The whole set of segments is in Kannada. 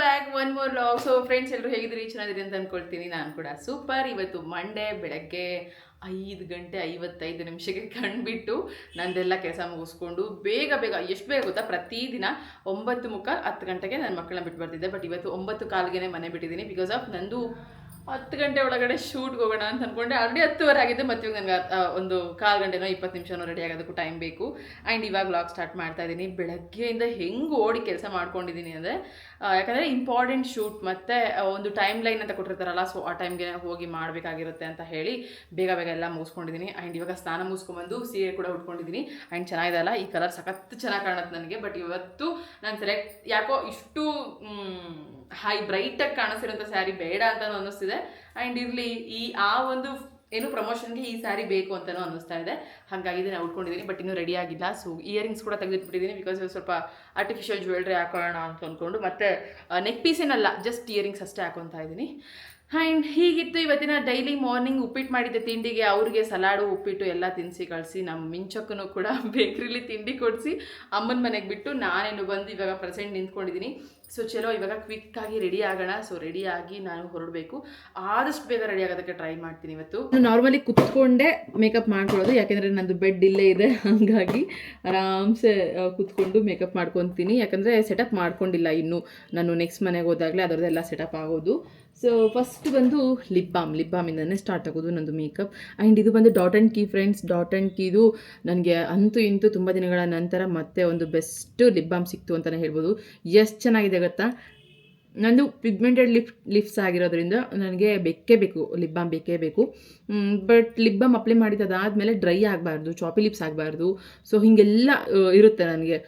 Back one more log. So friends ಎಲ್ಲರೂ ಹೇಗಿದ್ದೀರಿ, ಚೆನ್ನಾಗಿದ್ದೀರಿ ಅಂತ ಅಂದ್ಕೊಳ್ತೀನಿ. ನಾನು ಕೂಡ ಸೂಪರ್. ಇವತ್ತು ಮಂಡೇ ಬೆಳಗ್ಗೆ 5:55 ಕಂಡುಬಿಟ್ಟು ನಂದೆಲ್ಲ ಕೆಲಸ ಮುಗಿಸ್ಕೊಂಡು ಬೇಗ ಎಷ್ಟು ಬೇಗ ಗೊತ್ತಾ, ಪ್ರತಿದಿನ 9:45 10 ಗಂಟೆಗೆ ನನ್ನ ಮಕ್ಕಳನ್ನ ಬಿಟ್ಟು ಬರ್ತಿದ್ದೆ. ಬಟ್ ಇವತ್ತು 9:15ಗೆ ಮನೆ ಬಿಟ್ಟಿದ್ದೀನಿ. ಬಿಕಾಸ್ ಆಫ್ ನಂದು 10 ಗಂಟೆ ಒಳಗಡೆ ಶೂಟ್ಗೆ ಹೋಗೋಣ ಅಂತ ಅಂದ್ಕೊಂಡೆ. ಆಲ್ರೆಡಿ 10:15 ಆಗಿದೆ. ಮತ್ತು ಇವಾಗ ನನಗೆ ಒಂದು 1/4 ಗಂಟೆನೋ 20 ನಿಮಿಷನೋ ರೆಡಿ ಆಗೋದಕ್ಕೂ ಟೈಮ್ ಬೇಕು. ಆ್ಯಂಡ್ ಇವಾಗ ವ್ಲಾಗ್ ಸ್ಟಾರ್ಟ್ ಮಾಡ್ತಾ ಇದ್ದೀನಿ. ಬೆಳಗ್ಗೆಯಿಂದ ಹೆಂಗೆ ಓಡಿ ಕೆಲಸ ಮಾಡ್ಕೊಂಡಿದ್ದೀನಿ ಅಂದರೆ, ಯಾಕಂದರೆ ಇಂಪಾರ್ಟೆಂಟ್ ಶೂಟ್ ಮತ್ತು ಒಂದು ಟೈಮ್ ಲೈನ್ ಅಂತ ಕೊಟ್ಟಿರ್ತಾರಲ್ಲ, ಸೊ ಆ ಟೈಮ್ಗೆ ಹೋಗಿ ಮಾಡಬೇಕಾಗಿರುತ್ತೆ ಅಂತ ಹೇಳಿ ಬೇಗ ಎಲ್ಲ ಮುಗಿಸ್ಕೊಂಡಿದ್ದೀನಿ. ಆ್ಯಂಡ್ ಇವಾಗ ಸ್ನಾನ ಮುಗಿಸ್ಕೊಂಬಂದು ಸೀರೆ ಕೂಡ ಉಟ್ಕೊಂಡಿದ್ದೀನಿ. ಆ್ಯಂಡ್ ಚೆನ್ನಾಗಿದೆ ಅಲ್ಲ, ಈ ಕಲರ್ ಸಖತ್ತು ಚೆನ್ನಾಗಿ ಕಾಣುತ್ತೆ ನನಗೆ. ಬಟ್ ಇವತ್ತು ನಾನು ಸೆಲೆಕ್ಟ್ ಯಾಕೋ ಇಷ್ಟು ಹೈ ಬ್ರೈಟಾಗಿ ಕಾಣಿಸಿರೋಂಥ ಸ್ಯಾರಿ ಬೇಡ ಅಂತಲೂ ಅನ್ನಿಸ್ತಿದೆ. ಆ್ಯಂಡ್ ಇರಲಿ, ಆ ಒಂದು ಏನು ಪ್ರಮೋಷನ್ಗೆ ಈ ಸ್ಯಾರಿ ಬೇಕು ಅಂತಲೂ ಅನ್ನಿಸ್ತಾ ಇದೆ. ಹಾಗಾಗಿ ನಾನು ಉಟ್ಕೊಂಡಿದ್ದೀನಿ. ಬಟ್ ಇನ್ನೂ ರೆಡಿ ಆಗಿಲ್ಲ. ಸೊ ಇಯರಿಂಗ್ಸ್ ಕೂಡ ತೆಗೆದಿಟ್ಬಿಟ್ಟಿದ್ದೀನಿ. ಬಿಕಾಸ್ ಸ್ವಲ್ಪ ಆರ್ಟಿಫಿಷಿಯಲ್ ಜ್ಯುವೆಲ್ರಿ ಹಾಕೋಣ ಅಂತ ಅಂದ್ಕೊಂಡು. ಮತ್ತು ನೆಕ್ ಪೀಸೇನಲ್ಲ, ಜಸ್ಟ್ ಇಯರಿಂಗ್ಸ್ ಅಷ್ಟೇ ಹಾಕೊತಾ ಇದ್ದೀನಿ. ಆ್ಯಂಡ್ ಹೀಗಿತ್ತು ಇವತ್ತಿನ ಡೈಲಿ ಮಾರ್ನಿಂಗ್. ಉಪ್ಪಿಟ್ಟು ಮಾಡಿದ್ದೆ ತಿಂಡಿಗೆ. ಅವ್ರಿಗೆ ಸಲಾಡು ಉಪ್ಪಿಟ್ಟು ಎಲ್ಲ ತಿನ್ನಿಸಿ ಕಳಿಸಿ, ನಮ್ಮ ಮಿಂಚಕ್ಕೂ ಕೂಡ ಬೇಕ್ರಿಲಿ ತಿಂಡಿ ಕೊಡಿಸಿ ಅಮ್ಮನ ಮನೆಗೆ ಬಿಟ್ಟು ನಾನೇನು ಬಂದು ಇವಾಗ ಪ್ರೆಸೆಂಟ್ ನಿಂತ್ಕೊಂಡಿದ್ದೀನಿ. ಸೊ ಚಲೋ ಇವಾಗ ಕ್ವಿಕ್ಕಾಗಿ ರೆಡಿ ಆಗೋಣ. ಸೊ ರೆಡಿಯಾಗಿ ನಾನು ಹೊರಡಬೇಕು. ಆದಷ್ಟು ಬೇಗ ರೆಡಿ ಆಗೋದಕ್ಕೆ ಟ್ರೈ ಮಾಡ್ತೀನಿ. ಇವತ್ತು ನಾರ್ಮಲಿ ಕುತ್ಕೊಂಡೆ ಮೇಕಪ್ ಮಾಡ್ಕೊಳ್ಳೋದು, ಯಾಕೆಂದರೆ ನಂದು ಬೆಡ್ ಇಲ್ಲೇ ಇದೆ. ಹಾಗಾಗಿ ಆರಾಮ್ಸೆ ಕುತ್ಕೊಂಡು ಮೇಕಪ್ ಮಾಡ್ಕೊತೀನಿ. ಯಾಕಂದರೆ ಸೆಟಪ್ ಮಾಡ್ಕೊಂಡಿಲ್ಲ ಇನ್ನೂ. ನಾನು ನೆಕ್ಸ್ಟ್ ಮನೆಗೆ ಹೋದಾಗಲೇ ಅದರದ್ದೆಲ್ಲ ಸೆಟಪ್ ಆಗೋದು. ಸೊ ಫಸ್ಟ್ ಬಂದು ಲಿಪ್ ಬಾಮಿಂದನೇ ಸ್ಟಾರ್ಟ್ ಆಗೋದು ನಂದು ಮೇಕಪ್. ಆ್ಯಂಡ್ ಇದು ಬಂದು dot and key friends. Dot and ಕೀದು ನನಗೆ ಇಂತೂ ತುಂಬ ದಿನಗಳ ನಂತರ ಮತ್ತೆ ಒಂದು ಬೆಸ್ಟ್ ಲಿಪ್ ಬಾಮ್ ಸಿಕ್ತು ಅಂತಲೇ ಹೇಳ್ಬೋದು. ಎಷ್ಟು ಚೆನ್ನಾಗಿದೆ ಗೊತ್ತಾ. ನಂದು ಪಿಗ್ಮೆಂಟೆಡ್ ಲಿಪ್ಸ್ ಆಗಿರೋದ್ರಿಂದ ನನಗೆ ಬೇಕು ಲಿಪ್ ಬಾಮ್ ಬೇಕೇ ಬೇಕು. ಬಟ್ ಲಿಪ್ ಬಾಮ್ ಅಪ್ಲೈ ಮಾಡಿದ್ದಾದಮೇಲೆ ಡ್ರೈ ಆಗಬಾರ್ದು, ಚಾಪಿ ಲಿಪ್ಸ್ ಆಗಬಾರ್ದು. ಸೊ ಹೀಗೆಲ್ಲ ಇರುತ್ತೆ ನನಗೆ.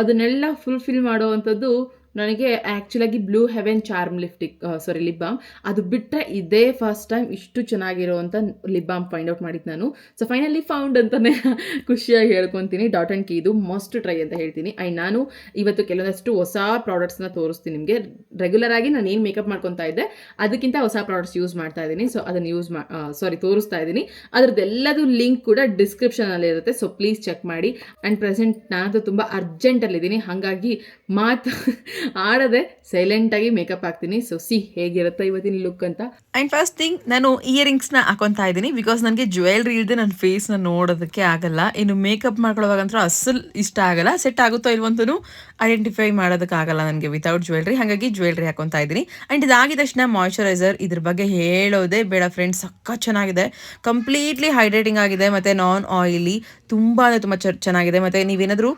ಅದನ್ನೆಲ್ಲ ಫುಲ್ಫಿಲ್ ಮಾಡೋ ಅಂಥದ್ದು ನನಗೆ ಆ್ಯಕ್ಚುಲಾಗಿ blue heaven charm lip balm. ಅದು ಬಿಟ್ಟರೆ ಇದೇ ಫಸ್ಟ್ ಟೈಮ್ ಇಷ್ಟು ಚೆನ್ನಾಗಿರೋವಂಥ ಲಿಪ್ ಬಾಮ್ ಫೈಂಡ್ ಔಟ್ ಮಾಡಿದ್ದು ನಾನು. ಸೊ ಫೈನಲಿ ಫೌಂಡ್ ಅಂತಲೇ ಖುಷಿಯಾಗಿ ಹೇಳ್ಕೊತೀನಿ. ಡಾಟ್ ಆ್ಯಂಡ್ ಕೀ ಇದು ಮಸ್ಟ್ ಟ್ರೈ ಅಂತ ಹೇಳ್ತೀನಿ. ಆ್ಯಂಡ್ ನಾನು ಇವತ್ತು ಕೆಲವೊಂದಷ್ಟು ಹೊಸ ಪ್ರಾಡಕ್ಟ್ಸ್ನ ತೋರಿಸ್ತೀನಿ ನಿಮಗೆ. ರೆಗ್ಯುಲರಾಗಿ ನಾನು ಏನು ಮೇಕಪ್ ಮಾಡ್ಕೊತಾ ಇದ್ದೆ ಅದಕ್ಕಿಂತ ಹೊಸ ಪ್ರಾಡಕ್ಟ್ಸ್ ಯೂಸ್ ಮಾಡ್ತಾ ಇದ್ದೀನಿ. ಸೊ ಅದನ್ನು ತೋರಿಸ್ತಾ ಇದ್ದೀನಿ. ಅದರದ್ದೆಲ್ಲದು ಲಿಂಕ್ ಕೂಡ ಡಿಸ್ಕ್ರಿಪ್ಷನಲ್ಲಿ ಇರುತ್ತೆ. ಸೊ ಪ್ಲೀಸ್ ಚೆಕ್ ಮಾಡಿ. ಆ್ಯಂಡ್ ಪ್ರೆಸೆಂಟ್ ನಾನು ತುಂಬ ಅರ್ಜೆಂಟಲ್ಲಿದ್ದೀನಿ. ಹಾಗಾಗಿ ಮಾತು ಆಡದೆ ಸೈಲೆಂಟಾಗಿ ಮೇಕಪ್ ಹಾಕ್ತೀನಿ. ಸೊ ಹೇಗಿರುತ್ತೆ ಇವತ್ತಿನ ಲುಕ್ ಅಂತ. ಆ್ಯಂಡ್ ಫಸ್ಟ್ ಥಿಂಗ್, ನಾನು ಇಯರಿಂಗ್ಸ್ನ ಹಾಕೊತಾ ಇದ್ದೀನಿ. ಬಿಕಾಸ್ ನನಗೆ ಜ್ಯುವೆಲ್ರಿ ಇಲ್ಲದೆ ನನ್ನ ಫೇಸ್ನ ನೋಡೋದಕ್ಕೆ ಆಗಲ್ಲ. ಇನ್ನು ಮೇಕಪ್ ಮಾಡ್ಕೊಳ್ಳೋವಾಗಂತೂ ಅಸಲ್ ಇಷ್ಟ ಆಗಲ್ಲ. ಸೆಟ್ ಆಗುತ್ತೋ ಇಲ್ವಂತೂ ಐಡೆಂಟಿಫೈ ಮಾಡೋದಕ್ಕಾಗಲ್ಲ ನನಗೆ ವಿತೌಟ್ ಜ್ಯುವೆಲ್ರಿ. ಹಾಗಾಗಿ ಜ್ಯುವೆಲ್ರಿ ಹಾಕೊತಾ ಇದ್ದೀನಿ. ಆ್ಯಂಡ್ ಇದಾಗಿದ ತಕ್ಷಣ ಮಾಯ್ಶ್ಚರೈಸರ್. ಇದ್ರ ಬಗ್ಗೆ ಹೇಳೋದೇ ಬೇಡ ಫ್ರೆಂಡ್ಸ್, ಸಕ್ಕ ಚೆನ್ನಾಗಿದೆ. ಕಂಪ್ಲೀಟ್ಲಿ ಹೈಡ್ರೇಟಿಂಗ್ ಆಗಿದೆ ಮತ್ತು ನಾನ್ ಆಯಿಲಿ. ತುಂಬ ಚೆನ್ನಾಗಿದೆ. ಮತ್ತು ನೀವೇನಾದರೂ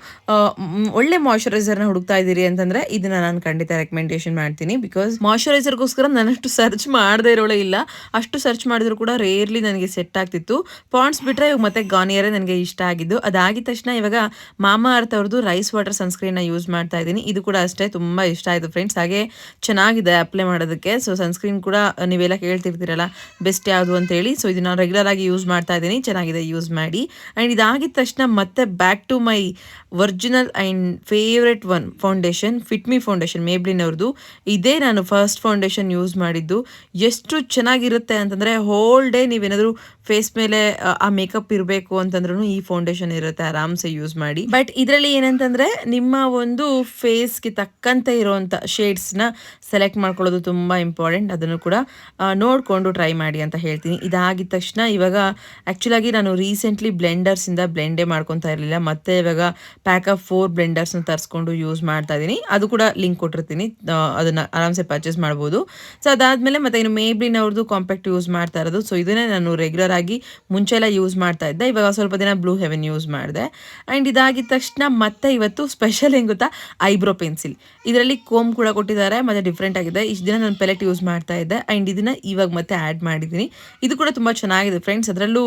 ಒಳ್ಳೆ ಮಾಯ್ಶ್ಚರೈಸರ್ನ ಹುಡುಕ್ತಾ ಇದ್ದೀರಿ ಅಂತಂದರೆ ಇದನ್ನ ನಾನು ಖಂಡಿತ ರೆಕಮೆಂಡೇಶನ್ ಮಾಡ್ತೀನಿ. ಬಿಕಾಸ್ ಮಾಯ್ಶ್ಚರೈಸರ್ಗೋಸ್ಕರ ನಾನಷ್ಟು ಸರ್ಚ್ ಮಾಡದೇ ಇರೋಳೆ ಇಲ್ಲ. ಅಷ್ಟು ಸರ್ಚ್ ಮಾಡಿದ್ರು ಕೂಡ ರೇರ್ಲಿ ನನಗೆ ಸೆಟ್ ಆಗ್ತಿತ್ತು. ಪಾಂಡ್ಸ್ ಬಿಟ್ಟರೆ ಇವಾಗ ಮತ್ತೆ ಗಾರ್ನಿಯರೇ ನನಗೆ ಇಷ್ಟ ಆಗಿದ್ದು. ಅದಾಗಿದ ತಕ್ಷಣ ಇವಾಗ ಮಾಮಾ ಅರ್ತ್ ಅವ್ರದ್ದು ರೈಸ್ ವಾಟರ್ ಸನ್ಸ್ಕ್ರೀನ್ನ ಯೂಸ್ ಮಾಡ್ತಾ ಇದ್ದೀನಿ. ಇದು ಕೂಡ ಅಷ್ಟೇ ತುಂಬ ಇಷ್ಟ ಆಯಿತು ಫ್ರೆಂಡ್ಸ್. ಹಾಗೆ ಚೆನ್ನಾಗಿದೆ ಅಪ್ಲೈ ಮಾಡೋದಕ್ಕೆ. ಸೊ ಸನ್ಸ್ಕ್ರೀನ್ ಕೂಡ ನೀವೆಲ್ಲ ಕೇಳ್ತಿರ್ತೀರಲ್ಲ ಬೆಸ್ಟ್ ಯಾವುದು ಅಂತೇಳಿ. ಸೊ ಇದನ್ನ ರೆಗ್ಯುಲರ್ ಆಗಿ ಯೂಸ್ ಮಾಡ್ತಾ ಇದ್ದೀನಿ. ಚೆನ್ನಾಗಿದೆ, ಯೂಸ್ ಮಾಡಿ. ಆ್ಯಂಡ್ ಇದಾಗಿದ ತಕ್ಷಣ ಮತ್ತೆ back to my original and favourite one foundation, fit me foundation, Maybelline ಅವ್ರದ್ದು. ಇದೇ ನಾನು ಫಸ್ಟ್ ಫೌಂಡೇಶನ್ ಯೂಸ್ ಮಾಡಿದ್ದು. ಎಷ್ಟು ಚೆನ್ನಾಗಿರುತ್ತೆ ಅಂತಂದರೆ ಹೋಲ್ ಡೇ ನೀವೇನಾದರೂ ಫೇಸ್ ಮೇಲೆ ಆ ಮೇಕಪ್ ಇರಬೇಕು ಅಂತಂದ್ರೂ ಈ ಫೌಂಡೇಶನ್ ಇರುತ್ತೆ, ಆರಾಮ್ಸೆ ಯೂಸ್ ಮಾಡಿ. ಬಟ್ ಇದರಲ್ಲಿ ಏನಂತಂದರೆ ನಿಮ್ಮ ಒಂದು ಫೇಸ್ಗೆ ತಕ್ಕಂತೆ ಇರೋವಂಥ ಶೇಡ್ಸ್ನ ಸೆಲೆಕ್ಟ್ ಮಾಡ್ಕೊಳ್ಳೋದು ತುಂಬ ಇಂಪಾರ್ಟೆಂಟ್. ಅದನ್ನು ಕೂಡ ನೋಡಿಕೊಂಡು ಟ್ರೈ ಮಾಡಿ ಅಂತ ಹೇಳ್ತೀನಿ. ಇದಾಗಿದ ತಕ್ಷಣ ಇವಾಗ ಆ್ಯಕ್ಚುಲಾಗಿ ನಾನು ರೀಸೆಂಟ್ಲಿ ಬ್ಲೆಂಡರ್ಸಿಂದ ಬ್ಲೆಂಡೇ ಮಾಡ್ಕೊತಾ ಇರಲಿಲ್ಲ. ಮತ್ತು ಇವಾಗ ಪ್ಯಾಕ್ ಆಫ್ 4 ಬ್ಲೆಂಡರ್ಸ್ನ ತರಿಸ್ಕೊಂಡು ಯೂಸ್ ಮಾಡ್ತಾ ಇದ್ದೀನಿ. ಅದು ಕೂಡ ಲಿಂಕ್ ಕೊಟ್ಟಿರ್ತೀನಿ, ಅದನ್ನು ಆರಾಮ್ಸೆ ಪರ್ಚೇಸ್ ಮಾಡ್ಬೋದು. ಸೊ ಅದಾದಮೇಲೆ ಮತ್ತೆ ಇನ್ನು ಮೇಬ್ಲಿನ್ ಅವ್ರದ್ದು ಕಾಂಪ್ಯಾಕ್ಟ್ ಯೂಸ್ ಮಾಡ್ತಾ ಇರೋದು. ಸೊ ಇದನ್ನೇ ನಾನು ರೆಗ್ಯುಲರ್ ಆಗಿ ಮುಂಚೆ ಎಲ್ಲ ಯೂಸ್ ಮಾಡ್ತಾ ಇದ್ದೆ. ಇವಾಗ ಸ್ವಲ್ಪ ದಿನ ಬ್ಲೂ ಹೆವೆನ್ ಯೂಸ್ ಮಾಡಿದೆ. ಆ್ಯಂಡ್ ಇದಾಗಿದ ತಕ್ಷಣ ಮತ್ತೆ ಇವತ್ತು ಸ್ಪೆಷಲ್ ಏನು ಗೊತ್ತಾ, ಐಬ್ರೋ ಪೆನ್ಸಿಲ್. ಇದರಲ್ಲಿ ಕೋಮ್ ಕೂಡ ಕೊಟ್ಟಿದ್ದಾರೆ ಮತ್ತು ಡಿಫ್ರೆಂಟ್ ಆಗಿದೆ. ಇಷ್ಟು ದಿನ ನಾನು ಪೆಲೆಟ್ ಯೂಸ್ ಮಾಡ್ತಾ ಇದ್ದೆ. ಆ್ಯಂಡ್ ಇದನ್ನು ಇವಾಗ ಮತ್ತೆ ಆ್ಯಡ್ ಮಾಡಿದ್ದೀನಿ. ಇದು ಕೂಡ ತುಂಬ ಚೆನ್ನಾಗಿದೆ ಫ್ರೆಂಡ್ಸ್. ಅದರಲ್ಲೂ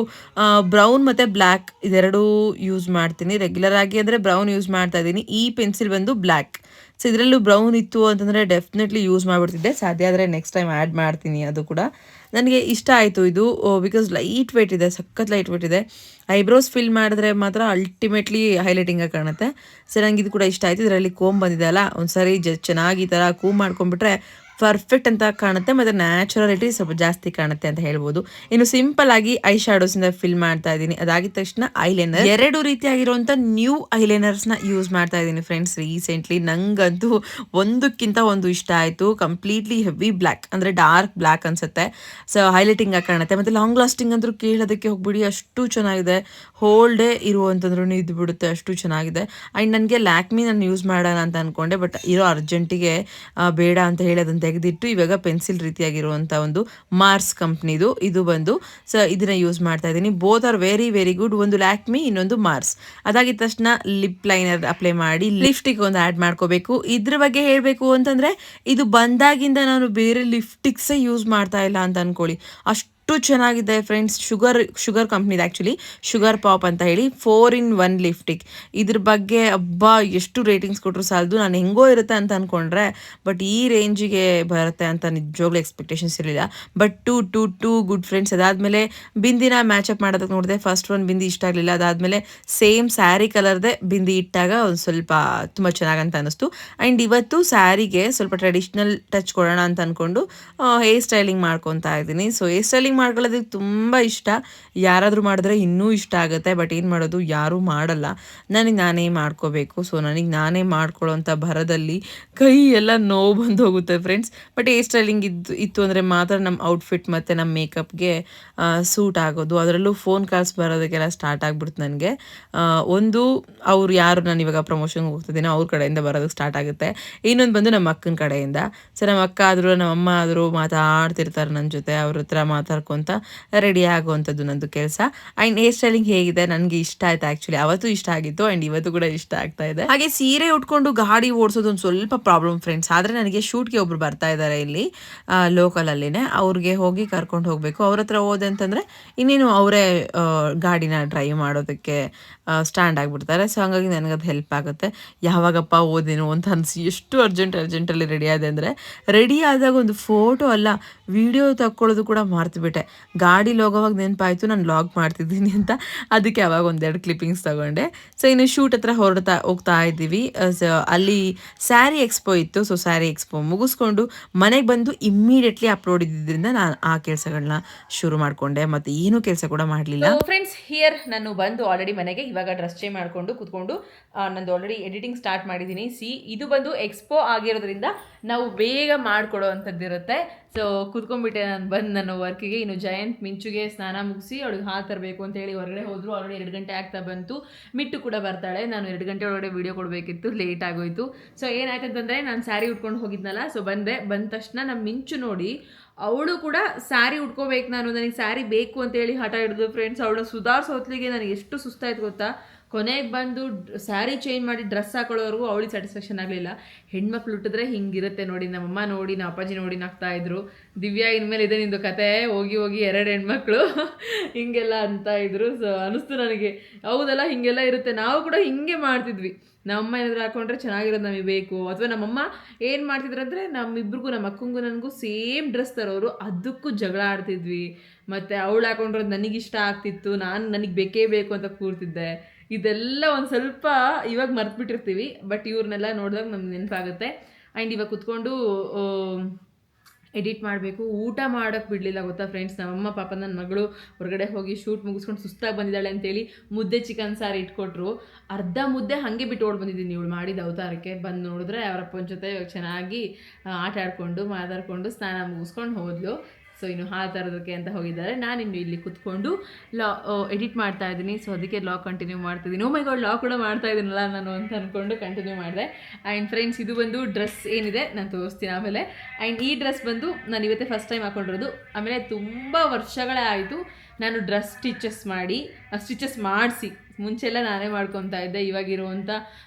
ಬ್ರೌನ್ ಮತ್ತು ಬ್ಲ್ಯಾಕ್ ಇದೆರಡೂ ಯೂಸ್ ಮಾಡ್ತೀನಿ. ರೆಗ್ಯುಲರ್ ಆಗಿ ಅಂದರೆ ಬ್ರೌನ್ ಯೂಸ್ ಮಾಡ್ತಾ ಇದ್ದೀನಿ. ಈ ಪೆನ್ಸಿಲ್ ಬಂದು ಬ್ಲ್ಯಾಕ್. ಸೊ ಇದರಲ್ಲೂ ಬ್ರೌನ್ ಇತ್ತು ಅಂತಂದರೆ ಡೆಫಿನೆಟ್ಲಿ ಯೂಸ್ ಮಾಡಿಬಿಡ್ತಿದ್ದೆ. ಸಾಧ್ಯ ಆದರೆ ನೆಕ್ಸ್ಟ್ ಟೈಮ್ ಆ್ಯಡ್ ಮಾಡ್ತೀನಿ. ಅದು ಕೂಡ ನನಗೆ ಇಷ್ಟ ಆಯಿತು ಇದು. ಬಿಕಾಸ್ ಲೈಟ್ ವೇಟ್ ಇದೆ, ಸಖತ್ ಲೈಟ್ ವೇಟ್ ಇದೆ. ಐಬ್ರೋಸ್ ಫಿಲ್ ಮಾಡಿದ್ರೆ ಮಾತ್ರ ಅಲ್ಟಿಮೇಟ್ಲಿ ಹೈಲೈಟಿಂಗಾಗಿ ಕಾಣುತ್ತೆ. ಸೊ ನನಗೆ ಇದು ಕೂಡ ಇಷ್ಟ ಆಯಿತು. ಇದರಲ್ಲಿ ಕೋಮ್ ಬಂದಿದೆ ಅಲ್ಲ, ಒಂದು ಸಾರಿ ಚೆನ್ನಾಗಿ ಈ ಥರ ಕೂಮ್ ಮಾಡ್ಕೊಂಡ್ಬಿಟ್ರೆ ಪರ್ಫೆಕ್ಟ್ ಅಂತ ಕಾಣುತ್ತೆ ಮತ್ತು ನ್ಯಾಚುರಾಲಿಟಿ ಸ್ವಲ್ಪ ಜಾಸ್ತಿ ಕಾಣುತ್ತೆ ಅಂತ ಹೇಳ್ಬೋದು. ಇನ್ನು ಸಿಂಪಲ್ ಆಗಿ ಐ ಶಾಡೋಸಿಂದ ಫಿಲ್ ಮಾಡ್ತಾ ಇದ್ದೀನಿ. ಅದಾಗಿದ ತಕ್ಷಣ ಐಲೈನರ್, 2 ರೀತಿಯಾಗಿರುವಂಥ ನ್ಯೂ ಐಲೈನರ್ಸ್ನ ಯೂಸ್ ಮಾಡ್ತಾ ಇದ್ದೀನಿ ಫ್ರೆಂಡ್ಸ್ ರೀಸೆಂಟ್ಲಿ. ನಂಗಂತೂ ಒಂದಕ್ಕಿಂತ ಒಂದು ಇಷ್ಟ ಆಯಿತು. ಕಂಪ್ಲೀಟ್ಲಿ ಹೆವಿ ಬ್ಲ್ಯಾಕ್ ಅಂದರೆ ಡಾರ್ಕ್ ಬ್ಲ್ಯಾಕ್ ಅನ್ಸುತ್ತೆ. ಸೊ ಹೈಲೈಟಿಂಗ್ ಆಗಿ ಕಾಣುತ್ತೆ ಮತ್ತು ಲಾಂಗ್ ಲಾಸ್ಟಿಂಗ್ ಅಂದ್ರೂ ಕೇಳೋದಕ್ಕೆ ಹೋಗ್ಬಿಡಿ, ಅಷ್ಟು ಚೆನ್ನಾಗಿದೆ. ಹೋಲ್ ಡೇ ಇರುವಂತಂದ್ರೂ ಇದು ಬಿಡುತ್ತೆ, ಅಷ್ಟು ಚೆನ್ನಾಗಿದೆ. ಆ್ಯಂಡ್ ನನಗೆ ಲ್ಯಾಕ್ಮಿ ನಾನು ಯೂಸ್ ಮಾಡೋಣ ಅಂತ ಅಂದ್ಕೊಂಡೆ, ಬಟ್ ಇರೋ ಅರ್ಜೆಂಟಿಗೆ ಬೇಡ ಅಂತ ಹೇಳಿ ಅದನ್ನು ತೆಗೆದಿಟ್ಟು ಇವಾಗ ಪೆನ್ಸಿಲ್ ರೀತಿಯಾಗಿರುವಂಥ ಒಂದು ಮಾರ್ಸ್ ಕಂಪ್ನಿದು ಇದು ಬಂದು ಸೊ ಇದನ್ನ ಯೂಸ್ ಮಾಡ್ತಾ ಇದ್ದೀನಿ. Both are very very good. ಒಂದು ಲ್ಯಾಕ್ಮಿ, ಇನ್ನೊಂದು ಮಾರ್ಸ್. ಅದಾಗಿದ ತಕ್ಷಣ ಲಿಪ್ ಲೈನರ್ ಅಪ್ಲೈ ಮಾಡಿ ಲಿಪ್ಸ್ಟಿಕ್ ಒಂದು ಆ್ಯಡ್ ಮಾಡ್ಕೋಬೇಕು. ಇದ್ರ ಬಗ್ಗೆ ಹೇಳಬೇಕು ಅಂತಂದರೆ ಇದು ಬಂದಾಗಿಂದ ನಾನು ಬೇರೆ ಲಿಪ್ಸ್ಟಿಕ್ಸೇ ಯೂಸ್ ಮಾಡ್ತಾ ಇಲ್ಲ ಅಂತ ಅಂದ್ಕೊಳ್ಳಿ, ಅಷ್ಟು ಚೆನ್ನಾಗಿದೆ ಫ್ರೆಂಡ್ಸ್. ಶುಗರ್ ಕಂಪ್ನಿದು ಆ್ಯಕ್ಚುಲಿ ಶುಗರ್ ಪಾಪ್ ಅಂತ ಹೇಳಿ 4-in-1 ಲಿಪ್ಸ್ಟಿಕ್. ಇದ್ರ ಬಗ್ಗೆ ಅಬ್ಬಾ ಎಷ್ಟು ರೇಟಿಂಗ್ಸ್ ಕೊಟ್ಟರು ಸಾಲದು. ನಾನು ಹೆಂಗೋ ಇರುತ್ತೆ ಅಂತ ಅಂದ್ಕೊಂಡ್ರೆ ಬಟ್ ಈ ರೇಂಜಿಗೆ ಬರುತ್ತೆ ಅಂತ ನಿಜವಾಗ್ಲೂ ಎಕ್ಸ್ಪೆಕ್ಟೇಷನ್ಸ್ ಇರಲಿಲ್ಲ. But too good friends. ಅದಾದಮೇಲೆ ಬಿಂದಿನ ಮ್ಯಾಚಪ್ ಮಾಡೋದಕ್ಕೆ ನೋಡಿದೆ. ಫಸ್ಟ್ ಒಂದು ಬಿಂದಿ ಇಷ್ಟ ಆಗಲಿಲ್ಲ. ಅದಾದಮೇಲೆ ಸೇಮ್ ಸ್ಯಾರಿ ಕಲರ್ದೇ ಬಿಂದಿ ಇಟ್ಟಾಗ ಒಂದು ಸ್ವಲ್ಪ ತುಂಬ ಚೆನ್ನಾಗಂತ ಅನ್ನಿಸ್ತು. ಆ್ಯಂಡ್ ಇವತ್ತು ಸ್ಯಾರಿಗೆ ಸ್ವಲ್ಪ ಟ್ರೆಡಿಷ್ನಲ್ ಟಚ್ ಕೊಡೋಣ ಅಂತ ಅಂದ್ಕೊಂಡು ಹೇರ್ ಸ್ಟೈಲಿಂಗ್ ಮಾಡ್ಕೊತಾ ಇದ್ದೀನಿ. ಸೊ ಹೇರ್ ಸ್ಟೈಲಿಂಗ್ ಮಾಡ್ಕೊಳ್ಳೋದಕ್ಕೆ ತುಂಬ ಇಷ್ಟ. ಯಾರಾದರೂ ಮಾಡಿದ್ರೆ ಇನ್ನೂ ಇಷ್ಟ ಆಗುತ್ತೆ. ಬಟ್ ಏನು ಮಾಡೋದು, ಯಾರೂ ಮಾಡಲ್ಲ, ನನಗೆ ನಾನೇ ಮಾಡ್ಕೋಬೇಕು. ಸೊ ನನಗೆ ನಾನೇ ಮಾಡ್ಕೊಳ್ಳೋಂಥ ಭರದಲ್ಲಿ ಕೈ ಎಲ್ಲ ನೋವು ಬಂದು ಹೋಗುತ್ತೆ ಫ್ರೆಂಡ್ಸ್. ಬಟ್ ಹೇರ್ ಸ್ಟೈಲಿಂಗ್ ಇತ್ತು ಅಂದರೆ ಮಾತ್ರ ನಮ್ಮ ಔಟ್ಫಿಟ್ ಮತ್ತು ನಮ್ಮ ಮೇಕಪ್ಗೆ ಸೂಟ್ ಆಗೋದು. ಅದರಲ್ಲೂ ಫೋನ್ ಕಾಲ್ಸ್ ಬರೋದಕ್ಕೆಲ್ಲ ಸ್ಟಾರ್ಟ್ ಆಗ್ಬಿಡ್ತು ನನಗೆ. ಒಂದು ಅವ್ರು ಯಾರು ನಾನು ಇವಾಗ ಪ್ರಮೋಷನ್ಗೆ ಹೋಗ್ತಿದ್ದೀನೋ ಅವ್ರ ಕಡೆಯಿಂದ ಬರೋದಕ್ಕೆ ಸ್ಟಾರ್ಟ್ ಆಗುತ್ತೆ. ಇನ್ನೊಂದು ಬಂದು ನಮ್ಮ ಅಕ್ಕನ ಕಡೆಯಿಂದ. ಸೊ ನಮ್ಮ ಅಕ್ಕ ಆದರೂ ನಮ್ಮ ಅಮ್ಮ ಆದರೂ ಮಾತಾಡ್ತಿರ್ತಾರೆ ನನ್ನ ಜೊತೆ. ಅವ್ರ ಹತ್ರ ಮಾತಾಡ್ಕೊತ ರೆಡಿ ಆಗುವಂಥದ್ದು ನಂದು ಕೆಲಸ. ಆ್ಯಂಡ್ ಹೇರ್ ಸ್ಟೈಲಿಂಗ್ ಹೇಗಿದೆ, ನನಗೆ ಇಷ್ಟ ಆಯ್ತು ಆ್ಯಕ್ಚುಲಿ. ಅವತ್ತು ಇಷ್ಟ ಆಗಿತ್ತು ಆ್ಯಂಡ್ ಇವತ್ತು ಕೂಡ ಇಷ್ಟ ಆಗ್ತಾ ಇದೆ. ಹಾಗೆ ಸೀರೆ ಉಟ್ಕೊಂಡು ಗಾಡಿ ಓಡಿಸೋದು ಒಂದು ಸ್ವಲ್ಪ ಪ್ರಾಬ್ಲಮ್ ಫ್ರೆಂಡ್ಸ್. ಆದರೆ ನನಗೆ ಶೂಟ್ಗೆ ಒಬ್ರು ಬರ್ತಾ ಇದ್ದಾರೆ ಇಲ್ಲಿ ಲೋಕಲಲ್ಲಿನೇ. ಅವ್ರಿಗೆ ಹೋಗಿ ಕರ್ಕೊಂಡು ಹೋಗಬೇಕು. ಅವ್ರ ಹತ್ರ ಹೋದೆ ಅಂತಂದರೆ ಇನ್ನೇನು ಅವರೇ ಗಾಡಿನ ಡ್ರೈವ್ ಮಾಡೋದಕ್ಕೆ ಸ್ಟ್ಯಾಂಡ್ ಆಗಿಬಿಡ್ತಾರೆ. ಸೊ ಹಾಗಾಗಿ ನನಗದು ಹೆಲ್ಪ್ ಆಗುತ್ತೆ. ಯಾವಾಗಪ್ಪ ಓದೇನು ಅಂತ ಅನಿಸಿ ಎಷ್ಟು ಅರ್ಜೆಂಟಲ್ಲಿ ರೆಡಿ ಆದೆ ಅಂದರೆ, ರೆಡಿ ಆದಾಗ ಒಂದು ಫೋಟೋ ಅಲ್ಲ ವಿಡಿಯೋ ತಕ್ಕೊಳ್ಳೋದು ಕೂಡ ಮರ್ತುಬಿಟ್ಟೆ. ಗಾಡೀಲಿ ಹೋಗೋವಾಗ ನೆನಪಾಯಿತು ನಾನು ಲಾಗ್ ಮಾಡ್ತಿದ್ದೀನಿ ಅಂತ. ಅದಕ್ಕೆ ಅವಾಗ ಒಂದೆರಡು ಕ್ಲಿಪ್ಪಿಂಗ್ಸ್ ತೊಗೊಂಡೆ. ಸೊ ಇನ್ನು ಶೂಟ್ ಹತ್ರ ಹೋಗ್ತಾ ಇದ್ದೀವಿ. ಸೊ ಅಲ್ಲಿ ಸ್ಯಾರಿ ಎಕ್ಸ್ಪೋ ಇತ್ತು. ಸೊ ಸ್ಯಾರಿ ಎಕ್ಸ್ಪೋ ಮುಗಿಸ್ಕೊಂಡು ಮನೆಗೆ ಬಂದು ಇಮ್ಮಿಡಿಯೇಟ್ಲಿ ಅಪ್ಲೋಡ್ ಇದ್ದಿದ್ದರಿಂದ ನಾನು ಆ ಕೆಲಸಗಳನ್ನ ಶುರು ಮಾಡಿಕೊಂಡೆ. ಮತ್ತು ಏನೂ ಕೆಲಸ ಕೂಡ ಮಾಡಲಿಲ್ಲ. ಫ್ರೆಂಡ್ಸ್ ಹಿಯರ್ ನಾನು ಬಂದು ಆಲ್ರೆಡಿ ಮನೆಗೆ ಇವಾಗ ಡ್ರೆಸ್ ಚೇಂಜ್ ಮಾಡಿಕೊಂಡು ಕೂತ್ಕೊಂಡು ನಂದು ಆಲ್ರೆಡಿ ಎಡಿಟಿಂಗ್ ಸ್ಟಾರ್ಟ್ ಮಾಡಿದ್ದೀನಿ. ಇದು ಬಂದು ಎಕ್ಸ್ಪೋ ಆಗಿರೋದ್ರಿಂದ ನಾವು ಬೇಗ ಮಾಡಿಕೊಡೋ ಅಂಥದ್ದಿರುತ್ತೆ. ಸೊ ಕೂತ್ಕೊಂಡ್ಬಿಟ್ಟೆ ನಾನು ಬಂದು ನನ್ನ ವರ್ಕಿಗೆ. ಇನ್ನು ಜಯಂತ್ ಮಿಂಚುಗೆ ಸ್ನಾನ ಮುಗಿಸಿ ಅವಳಿಗೆ ಹಾಲು ತರಬೇಕು ಅಂತ ಹೇಳಿ ಹೊರಗಡೆ ಹೋದ್ರು. ಆಲ್ರೆಡಿ 2 ಗಂಟೆ ಆಗ್ತಾ ಬಂತು. ಮಿಟ್ಟು ಕೂಡ ಬರ್ತಾಳೆ. ನಾನು 2 ಗಂಟೆ ಒಳಗಡೆ ವೀಡಿಯೋ ಕೊಡಬೇಕಿತ್ತು, ಲೇಟ್ ಆಗೋಯ್ತು. ಸೊ ಏನಾಯ್ತು ಅಂತಂದರೆ ನಾನು ಸ್ಯಾರಿ ಉಟ್ಕೊಂಡು ಹೋಗಿದ್ನಲ್ಲ, ಸೊ ಬಂದ ತಕ್ಷಣ ನಮ್ಮ ಮಿಂಚು ನೋಡಿ ಅವಳು ಕೂಡ ಸ್ಯಾರಿ ಉಟ್ಕೋಬೇಕು, ನನಗೆ ಸ್ಯಾರಿ ಬೇಕು ಅಂತೇಳಿ ಹಠ ಹಿಡಿದು ಫ್ರೆಂಡ್ಸ್. ಅವಳು ಸುಧಾರಿಸೋತ್ಲಿಗೆ ನನಗೆ ಎಷ್ಟು ಸುಸ್ತಾಯ್ತು ಗೊತ್ತಾ. ಕೊನೆಗೆ ಬಂದು ಸ್ಯಾರಿ ಚೇಂಜ್ ಮಾಡಿ ಡ್ರೆಸ್ ಹಾಕೊಳ್ಳೋವರೆಗೂ ಅವಳಿಗೆ ಸ್ಯಾಟಿಸ್ಫ್ಯಾಕ್ಷನ್ ಆಗಲಿಲ್ಲ. ಹೆಣ್ಮಕ್ಳು ಹುಟ್ಟಿದ್ರೆ ಹಿಂಗಿರುತ್ತೆ ನೋಡಿ. ನಮ್ಮಮ್ಮ ನೋಡಿ, ನಮ್ಮ ಅಪ್ಪಾಜಿ ನೋಡಿ ನಗ್ತಾ ಇದ್ರು. ದಿವ್ಯಾ ಇನ್ಮೇಲೆ ಇದೆ ನಿಂದು ಕತೆ, ಹೋಗಿ 2 ಹೆಣ್ಮಕ್ಳು ಹಿಂಗೆಲ್ಲ ಅಂತ ಇದ್ರು. ಸೊ ಅನಿಸ್ತು ನನಗೆ, ಹೌದಲ್ಲ ಹಿಂಗೆಲ್ಲ ಇರುತ್ತೆ, ನಾವು ಕೂಡ ಹಿಂಗೆ ಮಾಡ್ತಿದ್ವಿ. ನಮ್ಮಮ್ಮ ಏನಾದರೂ ಹಾಕೊಂಡ್ರೆ ಚೆನ್ನಾಗಿರೋದು ನಮಗೆ ಬೇಕು. ಅಥವಾ ನಮ್ಮಮ್ಮ ಏನು ಮಾಡ್ತಿದ್ರಂದರೆ ನಮ್ಮಿಬ್ರಿಗೂ, ನಮ್ಮ ಅಕ್ಕಂಗೂ ನನಗೂ ಸೇಮ್ ಡ್ರೆಸ್ ತರೋರು, ಅದಕ್ಕೂ ಜಗಳ ಆಡ್ತಿದ್ವಿ. ಮತ್ತು ಅವಳು ಹಾಕೊಂಡ್ರೋದು ನನಗಿಷ್ಟ ಆಗ್ತಿತ್ತು, ನನಗೆ ಬೇಕೇ ಬೇಕು ಅಂತ ಕೂರ್ತಿದ್ದೆ. ಇದೆಲ್ಲ ಒಂದು ಸ್ವಲ್ಪ ಇವಾಗ ಮರ್ತ್ಬಿಟ್ಟಿರ್ತೀವಿ. ಬಟ್ ಇವ್ರನ್ನೆಲ್ಲ ನೋಡಿದಾಗ ನಮ್ಗೆ ನೆನಪಾಗುತ್ತೆ. ಆ್ಯಂಡ್ ಇವಾಗ ಕುತ್ಕೊಂಡು ಎಡಿಟ್ ಮಾಡಬೇಕು. ಊಟ ಮಾಡೋಕ್ಕೆ ಬಿಡಲಿಲ್ಲ ಗೊತ್ತಾ ಫ್ರೆಂಡ್ಸ್. ನಮ್ಮಮ್ಮ ಪಾಪ ನನ್ನ ಮಗಳು ಹೊರಗಡೆ ಹೋಗಿ ಶೂಟ್ ಮುಗಿಸ್ಕೊಂಡು ಸುಸ್ತಾಗಿ ಬಂದಿದ್ದಾಳೆ ಅಂತೇಳಿ ಮುದ್ದೆ ಚಿಕನ್ ಸಾರು ಇಟ್ಕೊಟ್ರು. ಅರ್ಧ ಮುದ್ದೆ ಹಾಗೆ ಬಿಟ್ಟು ಓಡ್ ಬಂದಿದ್ದೀನಿ ಇವಳು ಮಾಡಿದ ಅವತಾರಕ್ಕೆ. ಬಂದು ನೋಡಿದ್ರೆ ಅವರಪ್ಪನ ಜೊತೆ ಚೆನ್ನಾಗಿ ಆಟ ಆಡಿಕೊಂಡು ಮಾತಾಡಿಕೊಂಡು ಸ್ನಾನ ಮುಗಿಸ್ಕೊಂಡು ಹೋದ್ಲು. ಸೊ ಇನ್ನು ಹಾಲು ತರೋದಕ್ಕೆ ಅಂತ ಹೋಗಿದ್ದಾರೆ. ನಾನಿನ್ನು ಇಲ್ಲಿ ಕುತ್ಕೊಂಡು ಎಡಿಟ್ ಮಾಡ್ತಾ ಇದ್ದೀನಿ. ಸೊ ಅದಕ್ಕೆ ಲಾಗ್ ಕಂಟಿನ್ಯೂ ಮಾಡ್ತಿದ್ದೀನಿ. ಮೈ ಗಾಡ್, ಲಾಗ್ ಕೂಡ ಮಾಡ್ತಾ ಇದ್ದೀನಲ್ಲ ನಾನು ಅಂತ ಅಂದ್ಕೊಂಡು ಕಂಟಿನ್ಯೂ ಮಾಡಿದೆ. ಆ್ಯಂಡ್ ಫ್ರೆಂಡ್ಸ್, ಇದು ಬಂದು ಡ್ರೆಸ್ ಏನಿದೆ ನಾನು ತೋರಿಸ್ತೀನಿ ಆಮೇಲೆ. ಆ್ಯಂಡ್ ಈ ಡ್ರೆಸ್ ಬಂದು ನಾನು ಇವತ್ತೇ ಫಸ್ಟ್ ಟೈಮ್ ಹಾಕೊಂಡಿರೋದು. ಆಮೇಲೆ ತುಂಬ ವರ್ಷಗಳೇ ಆಯಿತು ನಾನು ಡ್ರೆಸ್ ಸ್ಟಿಚಸ್ ಮಾಡಿಸಿ. ಮುಂಚೆಲ್ಲ ನಾನೇ ಮಾಡ್ಕೊತಾ ಇದ್ದೆ. ಇವಾಗಿರುವಂಥ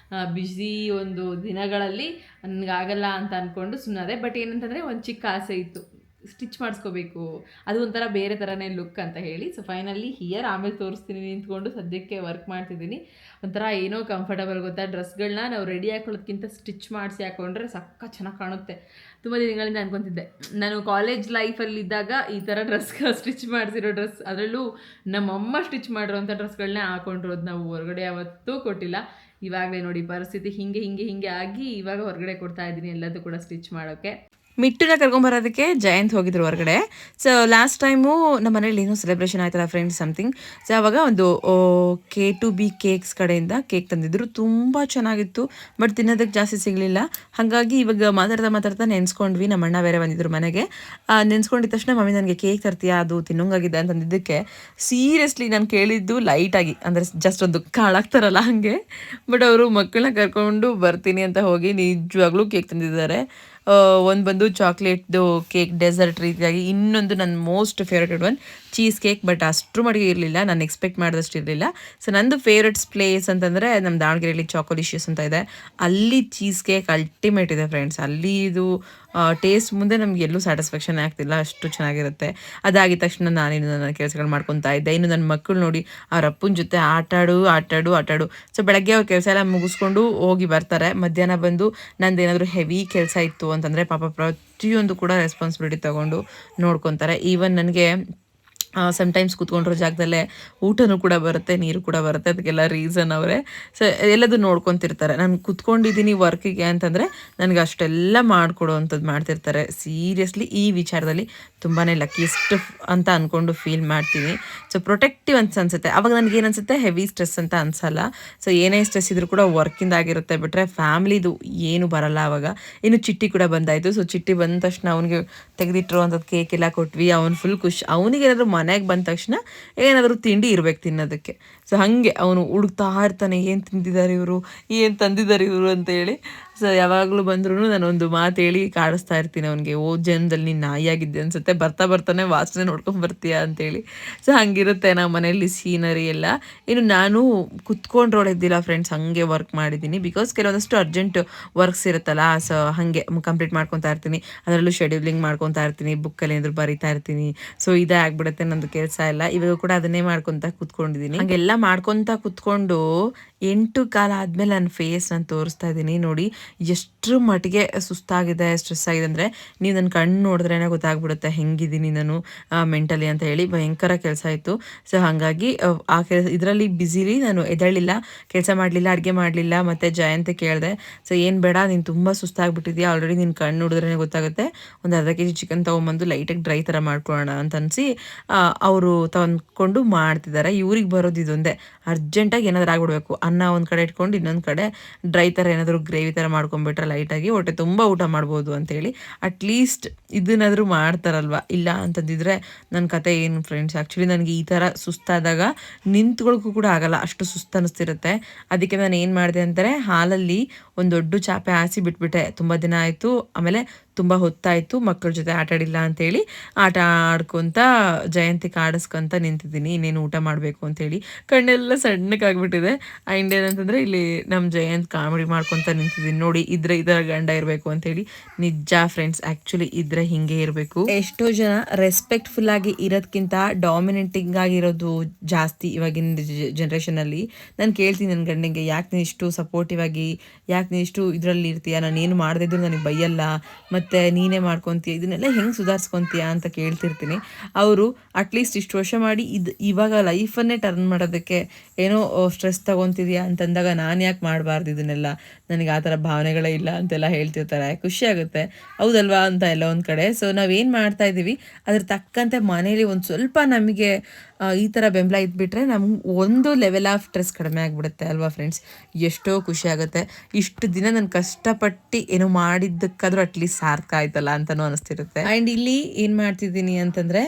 ಬ್ಯುಸಿ ಒಂದು ದಿನಗಳಲ್ಲಿ ನನಗಾಗಲ್ಲ ಅಂತ ಅಂದ್ಕೊಂಡು ಸುಮ್ಮನೆ. ಬಟ್ ಏನಂತಂದರೆ ಒಂದು ಚಿಕ್ಕ ಆಸೆ ಇತ್ತು, ಸ್ಟಿಚ್ ಮಾಡಿಸ್ಕೋಬೇಕು, ಅದು ಒಂಥರ ಬೇರೆ ಥರನೇ ಲುಕ್ ಅಂತ ಹೇಳಿ. ಸೊ ಫೈನಲಿ ಹಿಯರ್ ಆಮೇಲೆ ತೋರಿಸ್ತೀನಿ ನಿಂತ್ಕೊಂಡು. ಸದ್ಯಕ್ಕೆ ವರ್ಕ್ ಮಾಡ್ತಿದ್ದೀನಿ. ಒಂಥರ ಏನೋ ಕಂಫರ್ಟಬಲ್ ಗೊತ್ತಾ. ಡ್ರೆಸ್ಗಳನ್ನ ನಾವು ರೆಡಿ ಹಾಕೊಳ್ಳೋದಕ್ಕಿಂತ ಸ್ಟಿಚ್ ಮಾಡಿಸಿ ಹಾಕೊಂಡ್ರೆ ಸಕ್ಕ ಚೆನ್ನಾಗಿ ಕಾಣುತ್ತೆ. ತುಂಬ ದಿನಗಳಿಂದ ಅನ್ಕೊತಿದ್ದೆ ನಾನು ಕಾಲೇಜ್ ಲೈಫಲ್ಲಿದ್ದಾಗ ಈ ಥರ ಸ್ಟಿಚ್ ಮಾಡಿಸಿರೋ ಡ್ರೆಸ್, ಅದರಲ್ಲೂ ನಮ್ಮಮ್ಮ ಸ್ಟಿಚ್ ಮಾಡಿರೋಂಥ ಡ್ರೆಸ್ಗಳನ್ನೇ ಹಾಕೊಂಡಿರೋದು. ನಾವು ಹೊರಗಡೆ ಯಾವತ್ತೂ ಕೊಟ್ಟಿಲ್ಲ. ಇವಾಗಲೇ ನೋಡಿ ಪರಿಸ್ಥಿತಿ ಹಿಂಗೆ ಆಗಿ ಇವಾಗ ಹೊರಗಡೆ ಕೊಡ್ತಾ ಇದ್ದೀನಿ ಎಲ್ಲದೂ ಕೂಡ ಸ್ಟಿಚ್ ಮಾಡೋಕ್ಕೆ. ಮಿಟ್ಟುನ ಕರ್ಕೊಂಬರೋದಕ್ಕೆ ಜಯಂತ್ ಹೋಗಿದ್ರು ಹೊರಗಡೆ. ಸೊ ಲಾಸ್ಟ್ ಟೈಮು ನಮ್ಮ ಮನೇಲಿ ಏನೋ ಸೆಲೆಬ್ರೇಷನ್ ಆಯ್ತಲ್ಲ ಫ್ರೆಂಡ್ಸ್ ಸಮಥಿಂಗ್. ಸೊ ಅವಾಗ ಒಂದು K2B ಕೇಕ್ಸ್ ಕಡೆಯಿಂದ ಕೇಕ್ ತಂದಿದ್ರು. ತುಂಬ ಚೆನ್ನಾಗಿತ್ತು, ಬಟ್ ತಿನ್ನೋದಕ್ಕೆ ಜಾಸ್ತಿ ಸಿಗಲಿಲ್ಲ. ಹಾಗಾಗಿ ಇವಾಗ ಮಾತಾಡ್ತಾ ನೆನೆಸ್ಕೊಂಡ್ವಿ. ನಮ್ಮ ಅಣ್ಣ ಬೇರೆ ಬಂದಿದ್ರು ಮನೆಗೆ. ನೆನೆಸ್ಕೊಂಡಿದ್ದ ತಕ್ಷಣ ಮಮ್ಮಿ ನನಗೆ ಕೇಕ್ ತರ್ತೀಯಾ, ಅದು ತಿನ್ನೋಂಗಾಗಿದೆ ಅಂತಂದಿದ್ದಕ್ಕೆ ಸೀರಿಯಸ್ಲಿ ನಾನು ಕೇಳಿದ್ದು ಲೈಟಾಗಿ, ಅಂದರೆ ಜಸ್ಟ್ ಒಂದು ಕಾಳಾಗ್ತಾರಲ್ಲ ಹಾಗೆ. ಬಟ್ ಅವರು ಮಕ್ಕಳನ್ನ ಕರ್ಕೊಂಡು ಬರ್ತೀನಿ ಅಂತ ಹೋಗಿ ನಿಜವಾಗ್ಲೂ ಕೇಕ್ ತಂದಿದ್ದಾರೆ. ಒಂದು ಬಂದು ಚಾಕ್ಲೇಟ್ದು ಕೇಕ್ ಡೆಸರ್ಟ್ ರೀತಿಯಾಗಿ, ಇನ್ನೊಂದು ನನ್ನ most favourited one cheese cake. But ಅಷ್ಟರ ಮಟ್ಟಿಗೆ ಇರಲಿಲ್ಲ, ನಾನು ಎಕ್ಸ್ಪೆಕ್ಟ್ ಮಾಡಿದಷ್ಟು ಇರಲಿಲ್ಲ. ಸೊ ನಂದು ಫೇವ್ರೆಟ್ಸ್ ಪ್ಲೇಸ್ ಅಂತಂದರೆ ನಮ್ಮ ದಾವಣಗೆರೆಯಲ್ಲಿ ಚಾಕೋಲಿಷಿಯಸ್ ಅಂತ ಇದೆ. ಅಲ್ಲಿ ಚೀಸ್ ಕೇಕ್ ಅಲ್ಟಿಮೇಟ್ ಇದೆ ಫ್ರೆಂಡ್ಸ್. ಅಲ್ಲಿ ಇದು ಟೇಸ್ಟ್ ಮುಂದೆ ನಮ್ಗೆ ಎಲ್ಲೂ ಸ್ಯಾಟಿಸ್ಫ್ಯಾಕ್ಷನ್ ಆಗ್ತಿಲ್ಲ, ಅಷ್ಟು ಚೆನ್ನಾಗಿರುತ್ತೆ. ಅದಾಗಿದ ತಕ್ಷಣ ನಾನೇನು ನನ್ನ ಕೆಲಸಗಳು ಮಾಡ್ಕೊತಾ ಇದ್ದೆ. ಇನ್ನು ನನ್ನ ಮಕ್ಕಳು ನೋಡಿ ಅವ್ರ ಅಪ್ಪನ ಜೊತೆ ಆಟಾಡು. ಸೊ ಬೆಳಗ್ಗೆ ಅವ್ರ ಕೆಲಸ ಎಲ್ಲ ಮುಗಿಸ್ಕೊಂಡು ಹೋಗಿ ಬರ್ತಾರೆ. ಮಧ್ಯಾಹ್ನ ಬಂದು ನಂದೇನಾದರೂ ಹೆವಿ ಕೆಲಸ ಇತ್ತು ಅಂತಂದರೆ ಪಾಪ ಪ್ರತಿಯೊಂದು ಕೂಡ ರೆಸ್ಪಾನ್ಸಿಬಿಲಿಟಿ ತೊಗೊಂಡು ನೋಡ್ಕೊತಾರೆ. ಈವನ್ ನನಗೆ ಸಮ್ಟೈಮ್ಸ್ ಕೂತ್ಕೊಂಡಿರೋ ಜಾಗದಲ್ಲೇ ಊಟನೂ ಕೂಡ ಬರುತ್ತೆ, ನೀರು ಕೂಡ ಬರುತ್ತೆ. ಅದಕ್ಕೆಲ್ಲ ರೀಸನ್ ಅವರೇ. ಸೊ ಎಲ್ಲದೂ ನೋಡ್ಕೊತಿರ್ತಾರೆ. ನಾನು ಕೂತ್ಕೊಂಡಿದ್ದೀನಿ ವರ್ಕಿಗೆ ಅಂತಂದರೆ ನನಗೆ ಅಷ್ಟೆಲ್ಲ ಮಾಡಿಕೊಡೋ ಅಂಥದ್ದು ಮಾಡ್ತಿರ್ತಾರೆ. ಸೀರಿಯಸ್ಲಿ ಈ ವಿಚಾರದಲ್ಲಿ ತುಂಬಾ ಲಕ್ಕಿಯಸ್ಟ್ ಅಂತ ಅಂದ್ಕೊಂಡು ಫೀಲ್ ಮಾಡ್ತೀನಿ. ಸೊ ಪ್ರೊಟೆಕ್ಟಿವ್ ಅಂತ ಅನಿಸುತ್ತೆ. ಅವಾಗ ನನಗೇನು ಅನಿಸುತ್ತೆ, ಹೆವಿ ಸ್ಟ್ರೆಸ್ ಅಂತ ಅನಿಸಲ್ಲ. ಸೊ ಏನೇ ಸ್ಟ್ರೆಸ್ ಇದ್ರೂ ಕೂಡ ವರ್ಕಿಂದ ಆಗಿರುತ್ತೆ, ಬಿಟ್ಟರೆ ಫ್ಯಾಮ್ಲಿದು ಏನು ಬರಲ್ಲ ಆವಾಗ. ಇನ್ನು ಚಿಟ್ಟಿ ಕೂಡ ಬಂದಾಯಿತು. ಸೊ ಚಿಟ್ಟಿ ಬಂದ ತಕ್ಷಣ ಅವನಿಗೆ ತೆಗೆದಿಟ್ಟಿರೋ ಅಂಥದ್ದು ಕೇಕ್ ಎಲ್ಲ ಕೊಟ್ವಿ. ಅವ್ನು ಫುಲ್ ಖುಷಿ. ಅವನಿಗೆ ಏನಾದರೂ ಮನೆಗೆ ಬಂದ ತಕ್ಷಣ ಏನಾದರೂ ತಿಂಡಿ ಇರಬೇಕು ತಿನ್ನೋದಕ್ಕೆ. ಸೊ ಹಾಗೆ ಅವನು ಹುಡುಕ್ತಾ ಇರ್ತಾನೆ, ಏನು ತಿಂದಿದ್ದಾರೆ ಇವರು, ಏನು ತಂದಿದ್ದಾರೆ ಇವರು ಅಂತೇಳಿ. ಸೊ ಯಾವಾಗಲೂ ಬಂದ್ರೂ ನಾನೊಂದು ಮಾತು ಹೇಳಿ ಕಾಡಿಸ್ತಾ ಇರ್ತೀನಿ ಅವನಿಗೆ, ಜನ್ಮದಲ್ಲಿ ನೀನು ನಾಯಿಯಾಗಿದ್ದೆ ಅನಿಸುತ್ತೆ, ಬರ್ತಾನೆ ವಾಸನೆ ನೋಡ್ಕೊಂಡು ಬರ್ತೀಯಾ ಅಂತೇಳಿ. ಸೊ ಹಂಗಿರುತ್ತೆ ನಮ್ಮ ಮನೆಯಲ್ಲಿ ಸೀನರಿ ಎಲ್ಲ. ಇನ್ನು ನಾನು ಕುತ್ಕೊಂಡ್ರೊಳಗಿದ್ದಿಲ್ಲ ಫ್ರೆಂಡ್ಸ್, ಹಾಗೆ ವರ್ಕ್ ಮಾಡಿದ್ದೀನಿ. ಬಿಕಾಸ್ ಕೆಲವೊಂದಷ್ಟು ಅರ್ಜೆಂಟ್ ವರ್ಕ್ಸ್ ಇರುತ್ತಲ್ಲ, ಸೊ ಹಾಗೆ ಕಂಪ್ಲೀಟ್ ಮಾಡ್ಕೊತಾ ಇರ್ತೀನಿ. ಅದರಲ್ಲೂ ಶೆಡ್ಯೂಲಿಂಗ್ ಮಾಡ್ಕೊತಾ ಇರ್ತೀನಿ, ಬುಕ್ಕಲ್ಲಿ ಏನಾದರೂ ಬರಿತಾ ಇರ್ತೀನಿ. ಸೊ ಇದೇ ಆಗ್ಬಿಡುತ್ತೆ ನಂದು ಕೆಲಸ ಎಲ್ಲ. ಇವಾಗ ಕೂಡ ಅದನ್ನೇ ಮಾಡ್ಕೊತಾ ಕೂತ್ಕೊಂಡಿದ್ದೀನಿ. ಹಾಗೆಲ್ಲ ಮಾಡ್ಕೊತಾ ಕೂತ್ಕೊಂಡು 8 ಕಾಲ ಆದಮೇಲೆ ನನ್ನ ಫೇಸ್ ನಾನು ತೋರಿಸ್ತಾ ಇದ್ದೀನಿ ನೋಡಿ. ಎಷ್ಟರ ಮಟ್ಟಿಗೆ ಸುಸ್ತಾಗಿದೆ, ಸ್ಟ್ರೆಸ್ ಆಗಿದೆ ಅಂದರೆ ನೀವು ನನ್ನ ಕಣ್ಣು ನೋಡಿದ್ರೇ ಗೊತ್ತಾಗ್ಬಿಡುತ್ತೆ ಹೆಂಗಿದ್ದೀನಿ ನಾನು ಮೆಂಟಲಿ ಅಂತ ಹೇಳಿ. ಭಯಂಕರ ಕೆಲಸ ಇತ್ತು. ಸೊ ಹಾಗಾಗಿ ಆ ಇದರಲ್ಲಿ ಬ್ಯುಸಿಲಿ ನಾನು ಎದ್ದೇಳಲಿಲ್ಲ, ಕೆಲಸ ಮಾಡಲಿಲ್ಲ, ಅಡುಗೆ ಮಾಡಲಿಲ್ಲ. ಮತ್ತು ಜಯಂತ ಕೇಳಿದೆ, ಸೊ ಏನು ಬೇಡ, ನೀನು ತುಂಬ ಸುಸ್ತಾಗ್ಬಿಟ್ಟಿದ್ಯಾ ಆಲ್ರೆಡಿ, ನಿನ್ನ ಕಣ್ಣು ನೋಡಿದ್ರೇ ಗೊತ್ತಾಗುತ್ತೆ, ಒಂದು ಅರ್ಧ kg ಚಿಕನ್ ತೊಗೊಂಬಂದು ಲೈಟಾಗಿ ಡ್ರೈ ಥರ ಮಾಡ್ಕೊಳ್ಳೋಣ ಅಂತ ಅನಿಸಿ ಅವರು ತಂದ್ಕೊಂಡು ಮಾಡ್ತಿದ್ದಾರೆ. ಇವ್ರಿಗೆ ಬರೋದು ಇದೊಂದೇ, ಅರ್ಜೆಂಟಾಗಿ ಏನಾದರೂ ಆಗ್ಬಿಡ್ಬೇಕು. ಅನ್ನ ಒಂದು ಕಡೆ ಇಟ್ಕೊಂಡು ಇನ್ನೊಂದು ಕಡೆ ಡ್ರೈ ಥರ ಏನಾದರೂ ಗ್ರೇವಿ ಥರ ಮಾಡ್ಕೊಂಬಿಟ್ರೆ ಲೈಟಾಗಿ ಹೊಟ್ಟೆ ತುಂಬ ಊಟ ಮಾಡ್ಬೋದು ಅಂತೇಳಿ. ಅಟ್ಲೀಸ್ಟ್ ಇದನ್ನಾದರೂ ಮಾಡ್ತಾರಲ್ವ. ಇಲ್ಲ ಅಂತಂದಿದ್ರೆ ನನ್ನ ಕತೆ ಏನು ಫ್ರೆಂಡ್ಸ್. ಆ್ಯಕ್ಚುಲಿ ನನಗೆ ಈ ಥರ ಸುಸ್ತಾದಾಗ ನಿಂತ್ಕೊಳ್ಳೋಕ್ಕೂ ಕೂಡ ಆಗಲ್ಲ, ಅಷ್ಟು ಸುಸ್ತು ಅನ್ನಿಸ್ತಿರುತ್ತೆ. ಅದಕ್ಕೆ ನಾನು ಏನು ಮಾಡಿದೆ ಅಂದರೆ ಹಾಲಲ್ಲಿ ಒಂದು ದೊಡ್ಡ ಚಾಪೆ ಹಾಸಿ ಬಿಟ್ಬಿಟ್ಟೆ. ತುಂಬ ದಿನ ಆಯಿತು, ಆಮೇಲೆ ತುಂಬ ಹೊತ್ತಾಯಿತು, ಮಕ್ಕಳ ಜೊತೆ ಆಟಾಡಿಲ್ಲ ಅಂತೇಳಿ ಆಟ ಆಡ್ಕೊತ ಜಯಂತಿಗೆ ಆಡಿಸ್ಕೊಂತ ನಿಂತಿದ್ದೀನಿ, ಇನ್ನೇನು ಊಟ ಮಾಡಬೇಕು ಅಂತೇಳಿ. ಕಣ್ಣೆಲ್ಲ ಸಣ್ಣಕ್ಕಾಗ್ಬಿಟ್ಟಿದೆ. ಆ್ಯಂಡ್ ಏನಂತಂದರೆ ಇಲ್ಲಿ ನಮ್ಮ ಜಯಂತ್ ಕಾಮಿಡಿ ಮಾಡ್ಕೊತ ನಿಂತಿದ್ದೀನಿ ನೋಡಿ. ಇದ್ರೆ ಇದರ ಗಂಡ ಇರಬೇಕು ಅಂತೇಳಿ. ನಿಜ ಫ್ರೆಂಡ್ಸ್, ಆ್ಯಕ್ಚುಲಿ ಇದ್ರೆ ಹಿಂಗೆ ಇರಬೇಕು. ಎಷ್ಟೋ ಜನ ರೆಸ್ಪೆಕ್ಟ್ಫುಲ್ ಆಗಿ ಇರೋದಕ್ಕಿಂತ ಡಾಮಿನೇಟಿಂಗ್ ಆಗಿರೋದು ಜಾಸ್ತಿ ಇವಾಗಿನ ಜನ್ರೇಷನಲ್ಲಿ. ನಾನು ಕೇಳ್ತೀನಿ ನನ್ನ ಗಂಡಂಗೆ, ಯಾಕೆ ನೀನು ಇಷ್ಟು ಸಪೋರ್ಟಿವ್ ಆಗಿ, ಯಾಕೆ ನೀನು ಇಷ್ಟು ಇದರಲ್ಲಿ ಇರ್ತೀಯ, ನಾನು ಏನು ಮಾಡದೇ ಇದ್ರು ನನಗೆ ಬೈಯಲ್ಲ, ಮತ್ತು ನೀನೇ ಮಾಡ್ಕೊತೀಯ, ಇದನ್ನೆಲ್ಲ ಹೆಂಗೆ ಸುಧಾರಿಸ್ಕೊತೀಯ ಅಂತ ಕೇಳ್ತಿರ್ತೀನಿ. ಅವರು ಅಟ್ಲೀಸ್ಟ್ ಇಷ್ಟು ವರ್ಷ ಮಾಡಿ ಇವಾಗ ಲೈಫನ್ನೇ ಟರ್ನ್ ಮಾಡೋದಕ್ಕೆ ಏನೋ ಸ್ಟ್ರೆಸ್ ತೊಗೊತಿದ್ಯಾ ಅಂತಂದಾಗ ನಾನು ಯಾಕೆ ಮಾಡಬಾರ್ದು ಇದನ್ನೆಲ್ಲ, ನನಗೆ ಆ ಥರ ಭಾವನೆಗಳೇ ಇಲ್ಲ ಅಂತೆಲ್ಲ ಹೇಳ್ತಿರ್ತಾರೆ. ಖುಷಿ ಆಗುತ್ತೆ, ಹೌದಲ್ವಾ ಅಂತ ಎಲ್ಲ ಒಂದು ಕಡೆ. ಸೊ ನಾವೇನು ಮಾಡ್ತಾ ಇದ್ದೀವಿ ಅದ್ರ ತಕ್ಕಂತೆ ಮನೇಲಿ ಒಂದು ಸ್ವಲ್ಪ ನಮಗೆ ಈ ಥರ ಬೆಂಬಲ ಇದ್ಬಿಟ್ರೆ ನಮ್ಗೆ ಒಂದು ಲೆವೆಲ್ ಆಫ್ ಸ್ಟ್ರೆಸ್ ಕಡಿಮೆ ಆಗಿಬಿಡುತ್ತೆ ಅಲ್ವಾ ಫ್ರೆಂಡ್ಸ್. ಎಷ್ಟೋ ಖುಷಿ ಆಗುತ್ತೆ. ಇಷ್ಟು ದಿನ ನಾನು ಕಷ್ಟಪಟ್ಟು ಏನೋ ಮಾಡಿದ್ದಕ್ಕಾದ್ರೂ ಅಟ್ಲೀಸ್ಟ್ ಸಾರ್ಥಕ ಆಯ್ತಲ್ಲ ಅಂತಲೂ ಅನಿಸ್ತಿರುತ್ತೆ. ಆ್ಯಂಡ್ ಇಲ್ಲಿ ಏನು ಮಾಡ್ತಿದ್ದೀನಿ ಅಂತಂದರೆ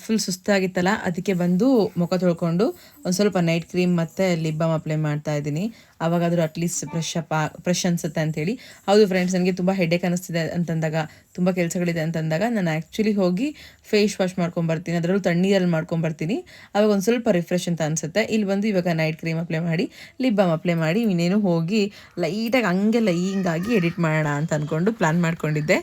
ಫುಲ್ ಸುಸ್ತಾಗಿತ್ತಲ್ಲ, ಅದಕ್ಕೆ ಬಂದು ಮುಖ ತೊಳ್ಕೊಂಡು ಒಂದು ಸ್ವಲ್ಪ ನೈಟ್ ಕ್ರೀಮ್ ಮತ್ತು ಲಿಪ್ ಬಾಮ್ ಅಪ್ಲೈ ಮಾಡ್ತಾ ಇದ್ದೀನಿ. ಆವಾಗಾದರೂ ಅಟ್ಲೀಸ್ಟ್ ಫ್ರೆಶ್ ಅನಿಸುತ್ತೆ ಅಂಥೇಳಿ. ಹೌದು ಫ್ರೆಂಡ್ಸ್, ನನಗೆ ತುಂಬ ಹೆಡ್ಡೇಕ್ ಅನ್ನಿಸ್ತಿದೆ ಅಂತಂದಾಗ, ತುಂಬ ಕೆಲಸಗಳಿದೆ ಅಂತಂದಾಗ ನಾನು ಆ್ಯಕ್ಚುಲಿ ಹೋಗಿ ಫೇಸ್ ವಾಶ್ ಮಾಡ್ಕೊಂಬರ್ತೀನಿ, ಅದರಲ್ಲೂ ತಣ್ಣೀರಲ್ಲಿ ಮಾಡ್ಕೊಂಬರ್ತೀನಿ. ಆವಾಗ ಒಂದು ಸ್ವಲ್ಪ ರಿಫ್ರೆಶ್ ಅಂತ ಅನಿಸುತ್ತೆ. ಇಲ್ಲಿ ಬಂದು ಇವಾಗ ನೈಟ್ ಕ್ರೀಮ್ ಅಪ್ಲೈ ಮಾಡಿ, ಲಿಪ್ ಬಾಮ್ ಅಪ್ಲೈ ಮಾಡಿ, ಇನ್ನೇನು ಹೋಗಿ ಲೈಟಾಗಿ ಹಂಗೆಲ್ಲ ಹಿಂಗಾಗಿ ಎಡಿಟ್ ಮಾಡೋಣ ಅಂತ ಅಂದ್ಕೊಂಡು ಪ್ಲ್ಯಾನ್ ಮಾಡ್ಕೊಂಡಿದ್ದೆ.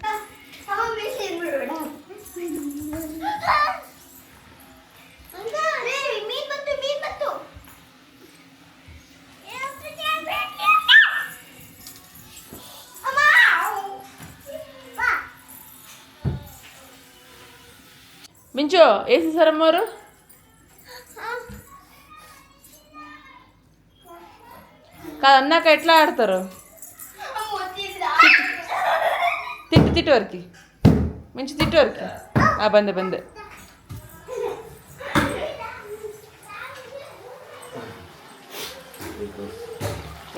ಮಿಂಚು ಏಸಿ ಸರಮ್ಮವರು అన్నాక ఎట్లా ఆడతారు? తిట్టు ತಿಟ್ಟುವರ್ಕಿ ಮಿಂಚು ತಿಟ್ಟುವರ್ಕಿ. ಬಂದೆ.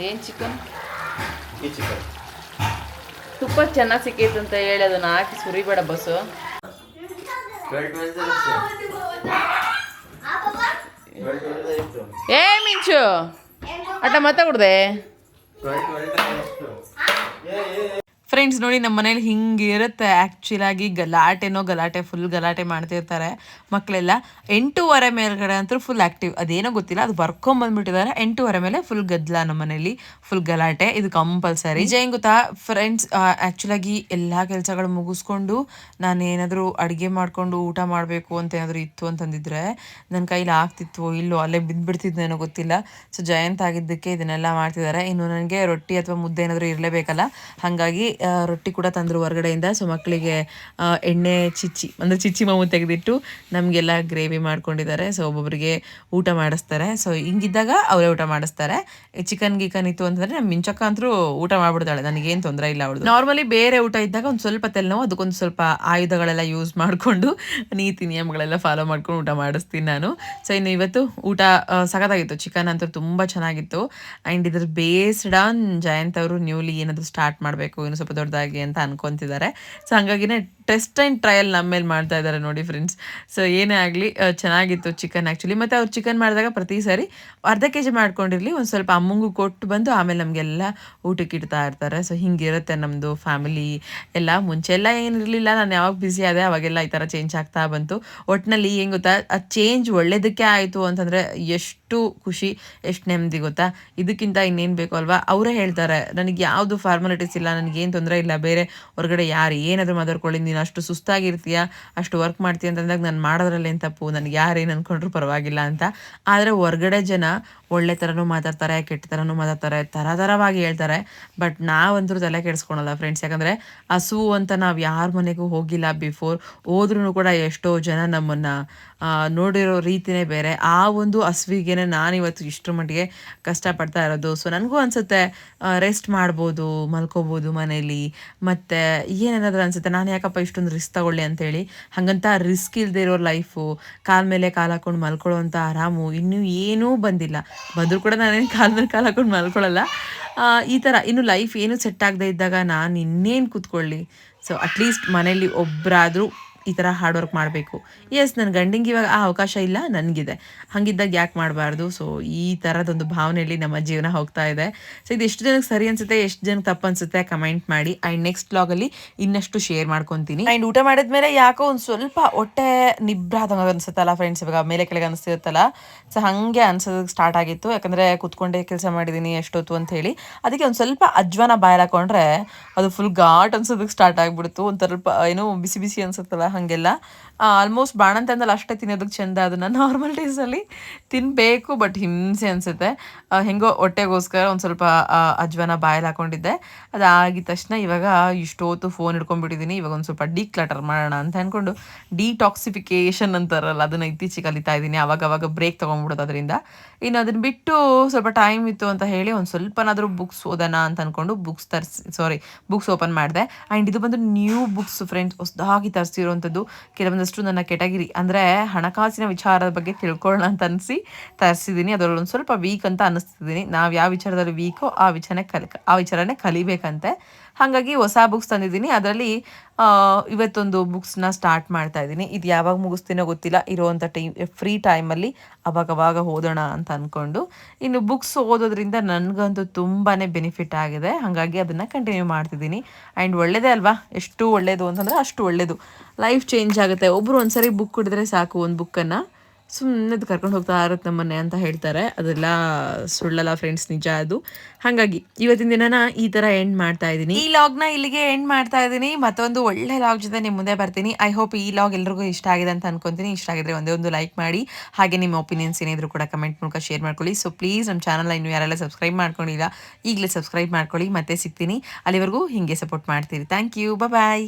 ಏನು ಚಿಕನ್? ತುಪ್ಪ ಚೆನ್ನಾಗಿ ಸಿಕ್ಕೈತೆ ಅಂತ ಹೇಳಿ ಅದನ್ನ ಹಾಕಿ ಸುರಿಬೇಡ ಬಸ್ಸು. ಏ ಮಿಂಚು ಅಟ ಮಾತಾಡ್ದೆ. ಫ್ರೆಂಡ್ಸ್ ನೋಡಿ, ನಮ್ಮ ಮನೇಲಿ ಹಿಂಗೆ ಇರುತ್ತೆ ಆ್ಯಕ್ಚುಲಾಗಿ. ಗಲಾಟೆ ಫುಲ್ ಗಲಾಟೆ ಮಾಡ್ತಿರ್ತಾರೆ ಮಕ್ಕಳೆಲ್ಲ. 8:30 ಮೇಲ್ಗಡೆ ಅಂತೂ ಫುಲ್ ಆ್ಯಕ್ಟಿವ್. ಅದೇನೋ ಗೊತ್ತಿಲ್ಲ, ಅದು ಬರ್ಕೊಂಬಂದ್ಬಿಟ್ಟಿದ್ದಾರೆ. 8:30 ಮೇಲೆ ಫುಲ್ ಗದ್ದಲ ನಮ್ಮ ಮನೇಲಿ, ಫುಲ್ ಗಲಾಟೆ. ಇದು ಕಂಪಲ್ಸರಿ. ನಿಜ ಏನು ಗೊತ್ತಾ ಫ್ರೆಂಡ್ಸ್, ಆ್ಯಕ್ಚುಲಾಗಿ ಎಲ್ಲ ಕೆಲಸಗಳು ಮುಗಿಸ್ಕೊಂಡು ನಾನೇನಾದರೂ ಅಡುಗೆ ಮಾಡಿಕೊಂಡು ಊಟ ಮಾಡಬೇಕು ಅಂತ ಏನಾದರೂ ಇತ್ತು ಅಂತಂದಿದ್ರೆ ನನ್ನ ಕೈಲಿ ಆಗ್ತಿತ್ತು ಇಲ್ಲೋ ಅಲ್ಲೇ ಬಿದ್ದುಬಿಡ್ತಿದ್ನೇನೋ ಗೊತ್ತಿಲ್ಲ. ಸೊ ಜಯಂತ್ ಆಗಿದ್ದಕ್ಕೆ ಇದನ್ನೆಲ್ಲ ಮಾಡ್ತಿದ್ದಾರೆ. ಇನ್ನು ನನಗೆ ರೊಟ್ಟಿ ಅಥವಾ ಮುದ್ದೆ ಏನಾದರೂ ಇರಲೇಬೇಕಲ್ಲ, ಹಾಗಾಗಿ ರೊಟ್ಟಿ ಕೂಡ ತಂದರು ಹೊರಗಡೆಯಿಂದ. ಸೊ ಮಕ್ಕಳಿಗೆ ಎಣ್ಣೆ ಚಿಚ್ಚಿ ಮಾವು ತೆಗೆದಿಟ್ಟು ನಮಗೆಲ್ಲ ಗ್ರೇವಿ ಮಾಡ್ಕೊಂಡಿದ್ದಾರೆ. ಸೊ ಒಬ್ಬೊಬ್ಬರಿಗೆ ಊಟ ಮಾಡಿಸ್ತಾರೆ. ಸೊ ಹಿಂಗಿದ್ದಾಗ ಅವರೇ ಊಟ ಮಾಡಿಸ್ತಾರೆ. ಚಿಕನ್ ಇತ್ತು ಅಂತಂದರೆ ನಮ್ಮ ಮಿಂಚಕ್ಕ ಅಂತೂ ಊಟ ಮಾಡ್ಬಿಡ್ತಾಳೆ, ನನಗೇನು ತೊಂದರೆ ಇಲ್ಲ ಅವಳು. ನಾರ್ಮಲಿ ಬೇರೆ ಊಟ ಇದ್ದಾಗ ಒಂದು ಸ್ವಲ್ಪ ತಲೆನೋವು, ಅದಕ್ಕೊಂದು ಸ್ವಲ್ಪ ಆಯುಧಗಳೆಲ್ಲ ಯೂಸ್ ಮಾಡಿಕೊಂಡು ನೀತಿ ನಿಯಮಗಳೆಲ್ಲ ಫಾಲೋ ಮಾಡ್ಕೊಂಡು ಊಟ ಮಾಡಿಸ್ತೀನಿ ನಾನು. ಸೊ ಇನ್ನು ಇವತ್ತು ಊಟ ಸಖತ್ತಾಗಿತ್ತು. ಚಿಕನ್ ಅಂತೂ ತುಂಬ ಚೆನ್ನಾಗಿತ್ತು. ಆ್ಯಂಡ್ ಇದ್ರ ಬೇಸ್ಡ್ ಆನ್ ಜಯಂತ್ ಅವರು ನ್ಯೂಲಿ ಏನಾದರೂ ಸ್ಟಾರ್ಟ್ ಮಾಡಬೇಕು, ಇನ್ನು ಸ್ವಲ್ಪ ದೊಡ್ಡದಾಗಿ ಅಂತ ಅನ್ಕೊತಿದ್ದಾರೆ. ಸೊ ಹಾಗಾಗಿನೇ ಟೆಸ್ಟ್ ಆ್ಯಂಡ್ ಟ್ರಯಲ್ ನಮ್ಮ ಮೇಲೆ ಮಾಡ್ತಾ ಇದ್ದಾರೆ ನೋಡಿ ಫ್ರೆಂಡ್ಸ್. ಸೊ ಏನೇ ಆಗಲಿ ಚೆನ್ನಾಗಿತ್ತು ಚಿಕನ್ ಆ್ಯಕ್ಚುಲಿ. ಮತ್ತು ಅವ್ರು ಚಿಕನ್ ಮಾಡಿದಾಗ ಪ್ರತಿ ಸಾರಿ ಅರ್ಧ kg ಮಾಡ್ಕೊಂಡಿರಲಿ, ಒಂದು ಸ್ವಲ್ಪ ಅಮ್ಮಂಗೂ ಕೊಟ್ಟು ಬಂದು ಆಮೇಲೆ ನಮಗೆಲ್ಲ ಊಟಕ್ಕೆ ಇಡ್ತಾ ಇರ್ತಾರೆ. ಸೊ ಹಿಂಗಿರುತ್ತೆ ನಮ್ಮದು ಫ್ಯಾಮಿಲಿ ಎಲ್ಲ. ಮುಂಚೆಲ್ಲ ಏನಿರಲಿಲ್ಲ, ನಾನು ಯಾವಾಗ ಬ್ಯುಸಿ ಆದೆ ಅವಾಗೆಲ್ಲ ಈ ಥರ ಚೇಂಜ್ ಆಗ್ತಾ ಬಂತು. ಒಟ್ಟಿನಲ್ಲಿ ಏನು ಗೊತ್ತಾ, ಆ ಚೇಂಜ್ ಒಳ್ಳೇದಕ್ಕೆ ಆಯಿತು ಅಂತಂದರೆ ಎಷ್ಟು ಖುಷಿ, ಎಷ್ಟು ನೆಮ್ಮದಿ ಗೊತ್ತಾ. ಇದಕ್ಕಿಂತ ಇನ್ನೇನು ಬೇಕು ಅಲ್ವಾ. ಅವರೇ ಹೇಳ್ತಾರೆ, ನನಗೆ ಯಾವುದು ಫಾರ್ಮಾಲಿಟೀಸ್ ಇಲ್ಲ, ನನಗೇನು ತೊಂದರೆ ಇಲ್ಲ, ಬೇರೆ ಹೊರಗಡೆ ಯಾರು ಏನಾದರೂ ಮಾತಾಡ್ಕೊಳ್ಳಿ, ನೀನು ಅಷ್ಟು ಸುಸ್ತಾಗಿರ್ತೀಯ, ಅಷ್ಟು ವರ್ಕ್ ಮಾಡ್ತೀಯ ಅಂತಂದಾಗ ನಾನು ಮಾಡೋದ್ರಲ್ಲಿ ಏನು ತಪ್ಪು, ನನಗೆ ಯಾರೇನು ಅಂದ್ಕೊಂಡ್ರು ಪರವಾಗಿಲ್ಲ ಅಂತ. ಆದರೆ ಹೊರಗಡೆ ಜನ ಒಳ್ಳೆ ಥರನೂ ಮಾತಾಡ್ತಾರೆ, ಕೆಟ್ಟ ಥರನೂ ಮಾತಾಡ್ತಾರೆ, ಥರವಾಗಿ ಹೇಳ್ತಾರೆ. ಬಟ್ ನಾವಂತೂ ತಲೆ ಕೆಡಿಸ್ಕೊಳಲ್ಲ ಫ್ರೆಂಡ್ಸ್. ಯಾಕಂದರೆ ಹಸು ಅಂತ ನಾವು ಯಾರ ಮನೆಗೂ ಹೋಗಿಲ್ಲ ಬಿಫೋರ್. ಹೋದ್ರೂ ಕೂಡ ಎಷ್ಟೋ ಜನ ನಮ್ಮನ್ನು ನೋಡಿರೋ ರೀತಿಯೇ ಬೇರೆ. ಆ ಒಂದು ಹಸುವಿಗೆ ನಾನಿವತ್ತು ಇಷ್ಟರ ಮಟ್ಟಿಗೆ ಕಷ್ಟಪಡ್ತಾ ಇರೋದು. ಸೊ ನನಗೂ ಅನಿಸುತ್ತೆ ರೆಸ್ಟ್ ಮಾಡ್ಬೋದು, ಮಲ್ಕೋಬೋದು ಮನೇಲಿ. ಮತ್ತು ಏನೇನಾದರೂ ಅನಿಸುತ್ತೆ, ನಾನು ಯಾಕಪ್ಪ ಇಷ್ಟೊಂದು ರಿಸ್ಕ್ ತಗೊಳ್ಳಿ ಅಂತೇಳಿ. ಹಾಗಂತ ರಿಸ್ಕ್ ಇಲ್ಲದೆ ಇರೋ ಲೈಫು, ಕಾಲ ಮೇಲೆ ಕಾಲು ಹಾಕೊಂಡು ಮಲ್ಕೊಳ್ಳೋ ಅಂಥ ಆರಾಮು ಇನ್ನೂ ಏನೂ ಬಂದಿಲ್ಲ. ಬಂದರೂ ಕೂಡ ನಾನೇನು ಕಾಲ ಮೇಲೆ ಕಾಲು ಹಾಕೊಂಡು ಮಲ್ಕೊಳ್ಳಲ್ಲ. ಈ ಥರ ಇನ್ನು ಲೈಫ್ ಏನೂ ಸೆಟ್ ಆಗದೆ ಇದ್ದಾಗ ನಾನು ಇನ್ನೇನು ಕೂತ್ಕೊಳ್ಳಿ. ಸೊ ಅಟ್ಲೀಸ್ಟ್ ಮನೇಲಿ ಒಬ್ಬರಾದರೂ ಈ ಥರ ಹಾರ್ಡ್ ವರ್ಕ್ ಮಾಡಬೇಕು. ಎಸ್, ನನ್ನ ಗಂಡಿಂಗೆ ಇವಾಗ ಆ ಅವಕಾಶ ಇಲ್ಲ, ನನಗಿದೆ. ಹಾಗಿದ್ದಾಗ ಯಾಕೆ ಮಾಡಬಾರ್ದು. ಸೊ ಈ ಥರದೊಂದು ಭಾವನೆಯಲ್ಲಿ ನಮ್ಮ ಜೀವನ ಹೋಗ್ತಾ ಇದೆ. ಸೊ ಇದು ಎಷ್ಟು ಜನಕ್ಕೆ ಸರಿ ಅನಿಸುತ್ತೆ, ಎಷ್ಟು ಜನಕ್ಕೆ ತಪ್ಪು ಅನಿಸುತ್ತೆ ಕಮೆಂಟ್ ಮಾಡಿ. ಆ್ಯಂಡ್ ನೆಕ್ಸ್ಟ್ ವ್ಲಾಗಲ್ಲಿ ಇನ್ನಷ್ಟು ಶೇರ್ ಮಾಡ್ಕೊತೀನಿ. ಆ್ಯಂಡ್ ಊಟ ಮಾಡಿದ್ಮೇಲೆ ಯಾಕೋ ಒಂದು ಸ್ವಲ್ಪ ಹೊಟ್ಟೆ ನಿಬ್ರಾದಂಗೆ ಅನಿಸುತ್ತಲ್ಲ ಫ್ರೆಂಡ್ಸ್, ಇವಾಗ ಮೇಲೆ ಕೆಳಗೆ ಅನಿಸ್ತಿರುತ್ತಲ್ಲ. ಸೊ ಹಾಗೆ ಅನ್ಸೋದಕ್ಕೆ ಸ್ಟಾರ್ಟ್ ಆಗಿತ್ತು. ಯಾಕಂದರೆ ಕೂತ್ಕೊಂಡೇ ಕೆಲಸ ಮಾಡಿದ್ದೀನಿ ಎಷ್ಟೊತ್ತು ಅಂತ ಹೇಳಿ. ಅದಕ್ಕೆ ಒಂದು ಸ್ವಲ್ಪ ಅಜ್ವಾನ ಬಾಯಲ್ಲಿ ಹಾಕೊಂಡ್ರೆ ಅದು ಫುಲ್ ಘಾಟ್ ಅನ್ಸೋದಕ್ಕೆ ಸ್ಟಾರ್ಟ್ ಆಗಿಬಿಡ್ತು. ಒಂದು ಸ್ವಲ್ಪ ಏನೋ ಬಿಸಿ ಬಿಸಿ ಅನ್ಸುತ್ತಲ್ಲ ಹಾಗೆಲ್ಲ. ಆಲ್ಮೋಸ್ಟ್ ಬಾಣಂತಂದಲ್ಲಿ ಅಷ್ಟೇ ತಿನ್ನೋದಕ್ಕೆ ಚೆಂದ. ಅದನ್ನು ನಾರ್ಮಲ್ ಡೇಸಲ್ಲಿ ತಿನ್ನಬೇಕು, ಬಟ್ ಹಿಂಸೆ ಅನಿಸುತ್ತೆ. ಹೆಂಗೋ ಹೊಟ್ಟೆಗೋಸ್ಕರ ಒಂದು ಸ್ವಲ್ಪ ಅಜ್ವಾನ ಬಾಯಲ್ಲಿ ಹಾಕೊಂಡಿದ್ದೆ. ಅದಾಗಿದ ತಕ್ಷಣ ಇವಾಗ ಇಷ್ಟೊತ್ತು ಫೋನ್ ಹಿಡ್ಕೊಂಡ್ಬಿಟ್ಟಿದ್ದೀನಿ. ಇವಾಗ ಒಂದು ಸ್ವಲ್ಪ ಡಿಕ್ಲಟರ್ ಮಾಡೋಣ ಅಂತ ಅಂದ್ಕೊಂಡು ಡಿಟಾಕ್ಸಿಫಿಕೇಷನ್ ಅಂತಾರಲ್ಲ, ಅದನ್ನು ಇತ್ತೀಚೆಗೆ ಕಲಿತಾ ಇದ್ದೀನಿ. ಅವಾಗವಾಗ ಬ್ರೇಕ್ ತೊಗೊಂಡ್ಬಿಡೋದು ಅದರಿಂದ. ಇನ್ನು ಅದನ್ನು ಬಿಟ್ಟು ಸ್ವಲ್ಪ ಟೈಮ್ ಇತ್ತು ಅಂತ ಹೇಳಿ ಒಂದು ಸ್ವಲ್ಪನಾದರೂ ಬುಕ್ಸ್ ಓದೋಣ ಅಂತ ಅಂದ್ಕೊಂಡು ಬುಕ್ಸ್ ಓಪನ್ ಮಾಡಿದೆ. ಆ್ಯಂಡ್ ಇದು ಬಂದು ನ್ಯೂ ಬುಕ್ಸ್ ಫ್ರೆಂಡ್ಸ್, ಹೊಸದಾಗಿ ತರಿಸಿರೋವಂಥದ್ದು. ಕೆಲವೊಂದಷ್ಟು ನನ್ನ ಕೆಟಗಿರಿ ಅಂದರೆ ಹಣಕಾಸಿನ ವಿಚಾರದ ಬಗ್ಗೆ ತಿಳ್ಕೊಳ್ಳೋಣ ಅಂತ ಅನಿಸಿ ತರಿಸಿದ್ದೀನಿ. ಅದರಲ್ಲಿ ಒಂದು ಸ್ವಲ್ಪ ವೀಕ್ ಅಂತ ಅನ್ನಿಸ್ತಿದ್ದೀನಿ. ನಾವು ಯಾವ ವಿಚಾರದಲ್ಲಿ ವೀಕೋ ಆ ವಿಚಾರನೇ ಕಲಿಬೇಕಂತೆ. ಹಾಗಾಗಿ ಹೊಸ ಬುಕ್ಸ್ ತಂದಿದ್ದೀನಿ. ಅದರಲ್ಲಿ ಇವತ್ತೊಂದು ಬುಕ್ಸ್ನ ಸ್ಟಾರ್ಟ್ ಮಾಡ್ತಾ ಇದ್ದೀನಿ. ಇದು ಯಾವಾಗ ಮುಗಿಸ್ತೀನೋ ಗೊತ್ತಿಲ್ಲ. ಇರೋವಂಥ ಫ್ರೀ ಟೈಮಲ್ಲಿ ಅವಾಗವಾಗ ಓದೋಣ ಅಂತ ಅಂದ್ಕೊಂಡು. ಇನ್ನು ಬುಕ್ಸ್ ಓದೋದ್ರಿಂದ ನನಗಂತೂ ತುಂಬಾ ಬೆನಿಫಿಟ್ ಆಗಿದೆ. ಹಾಗಾಗಿ ಅದನ್ನು ಕಂಟಿನ್ಯೂ ಮಾಡ್ತಿದ್ದೀನಿ. ಆ್ಯಂಡ್ ಒಳ್ಳೆಯದೇ ಅಲ್ವಾ, ಎಷ್ಟು ಒಳ್ಳೆಯದು ಅಂತಂದರೆ ಅಷ್ಟು ಒಳ್ಳೆಯದು. ಲೈಫ್ ಚೇಂಜ್ ಆಗುತ್ತೆ. ಒಬ್ಬರು ಒಂದ್ಸರಿ ಬುಕ್ ಹಿಡಿದ್ರೆ ಸಾಕು, ಒಂದು ಬುಕ್ಕನ್ನು ಸುಮ್ಮನೆ ಕರ್ಕೊಂಡು ಹೋಗ್ತಾ ಇರುತ್ತೆ ನಮ್ಮನೆ ಅಂತ ಹೇಳ್ತಾರೆ. ಅದೆಲ್ಲ ಸುಳ್ಳಲ್ಲ ಫ್ರೆಂಡ್ಸ್, ನಿಜ ಅದು. ಹಾಗಾಗಿ ಇವತ್ತಿನ ದಿನನ ಈ ಥರ ಎಂಡ್ ಮಾಡ್ತಾ ಇದ್ದೀನಿ. ಈ ಲಾಗ್ನ ಇಲ್ಲಿಗೆ ಎಂಡ್ ಮಾಡ್ತಾ ಇದ್ದೀನಿ. ಮತ್ತೊಂದು ಒಳ್ಳೆ ಲಾಗ್ ಜೊತೆ ನಿಮ್ಮ ಮುಂದೆ ಬರ್ತೀನಿ. ಐ ಹೋಪ್ ಈ ಲಾಗ್ ಎಲ್ರಿಗೂ ಇಷ್ಟ ಆಗಿದೆ ಅಂತ ಅನ್ಕೊತೀನಿ. ಇಷ್ಟ ಆಗಿದ್ರೆ ಒಂದೇ ಒಂದು ಲೈಕ್ ಮಾಡಿ. ಹಾಗೆ ನಿಮ್ಮ ಒಪಿನಿಯನ್ಸ್ ಏನಿದ್ರು ಕೂಡ ಕಮೆಂಟ್ ಮೂಲಕ ಶೇರ್ ಮಾಡ್ಕೊಳ್ಳಿ. ಸೊ ಪ್ಲೀಸ್ ನಮ್ಮ ಚಾನಲ್ನ ಇನ್ನೂ ಯಾರೆಲ್ಲ ಸಬ್ಸ್ಕ್ರೈಬ್ ಮಾಡ್ಕೊಂಡಿಲ್ಲ ಈಗಲೇ ಸಬ್ಸ್ಕ್ರೈಬ್ ಮಾಡ್ಕೊಳ್ಳಿ. ಮತ್ತೆ ಸಿಗ್ತೀನಿ. ಅಲ್ಲಿವರೆಗೂ ಹೀಗೆ ಸಪೋರ್ಟ್ ಮಾಡ್ತೀರಿ. Thank you. ಬಾಯ್.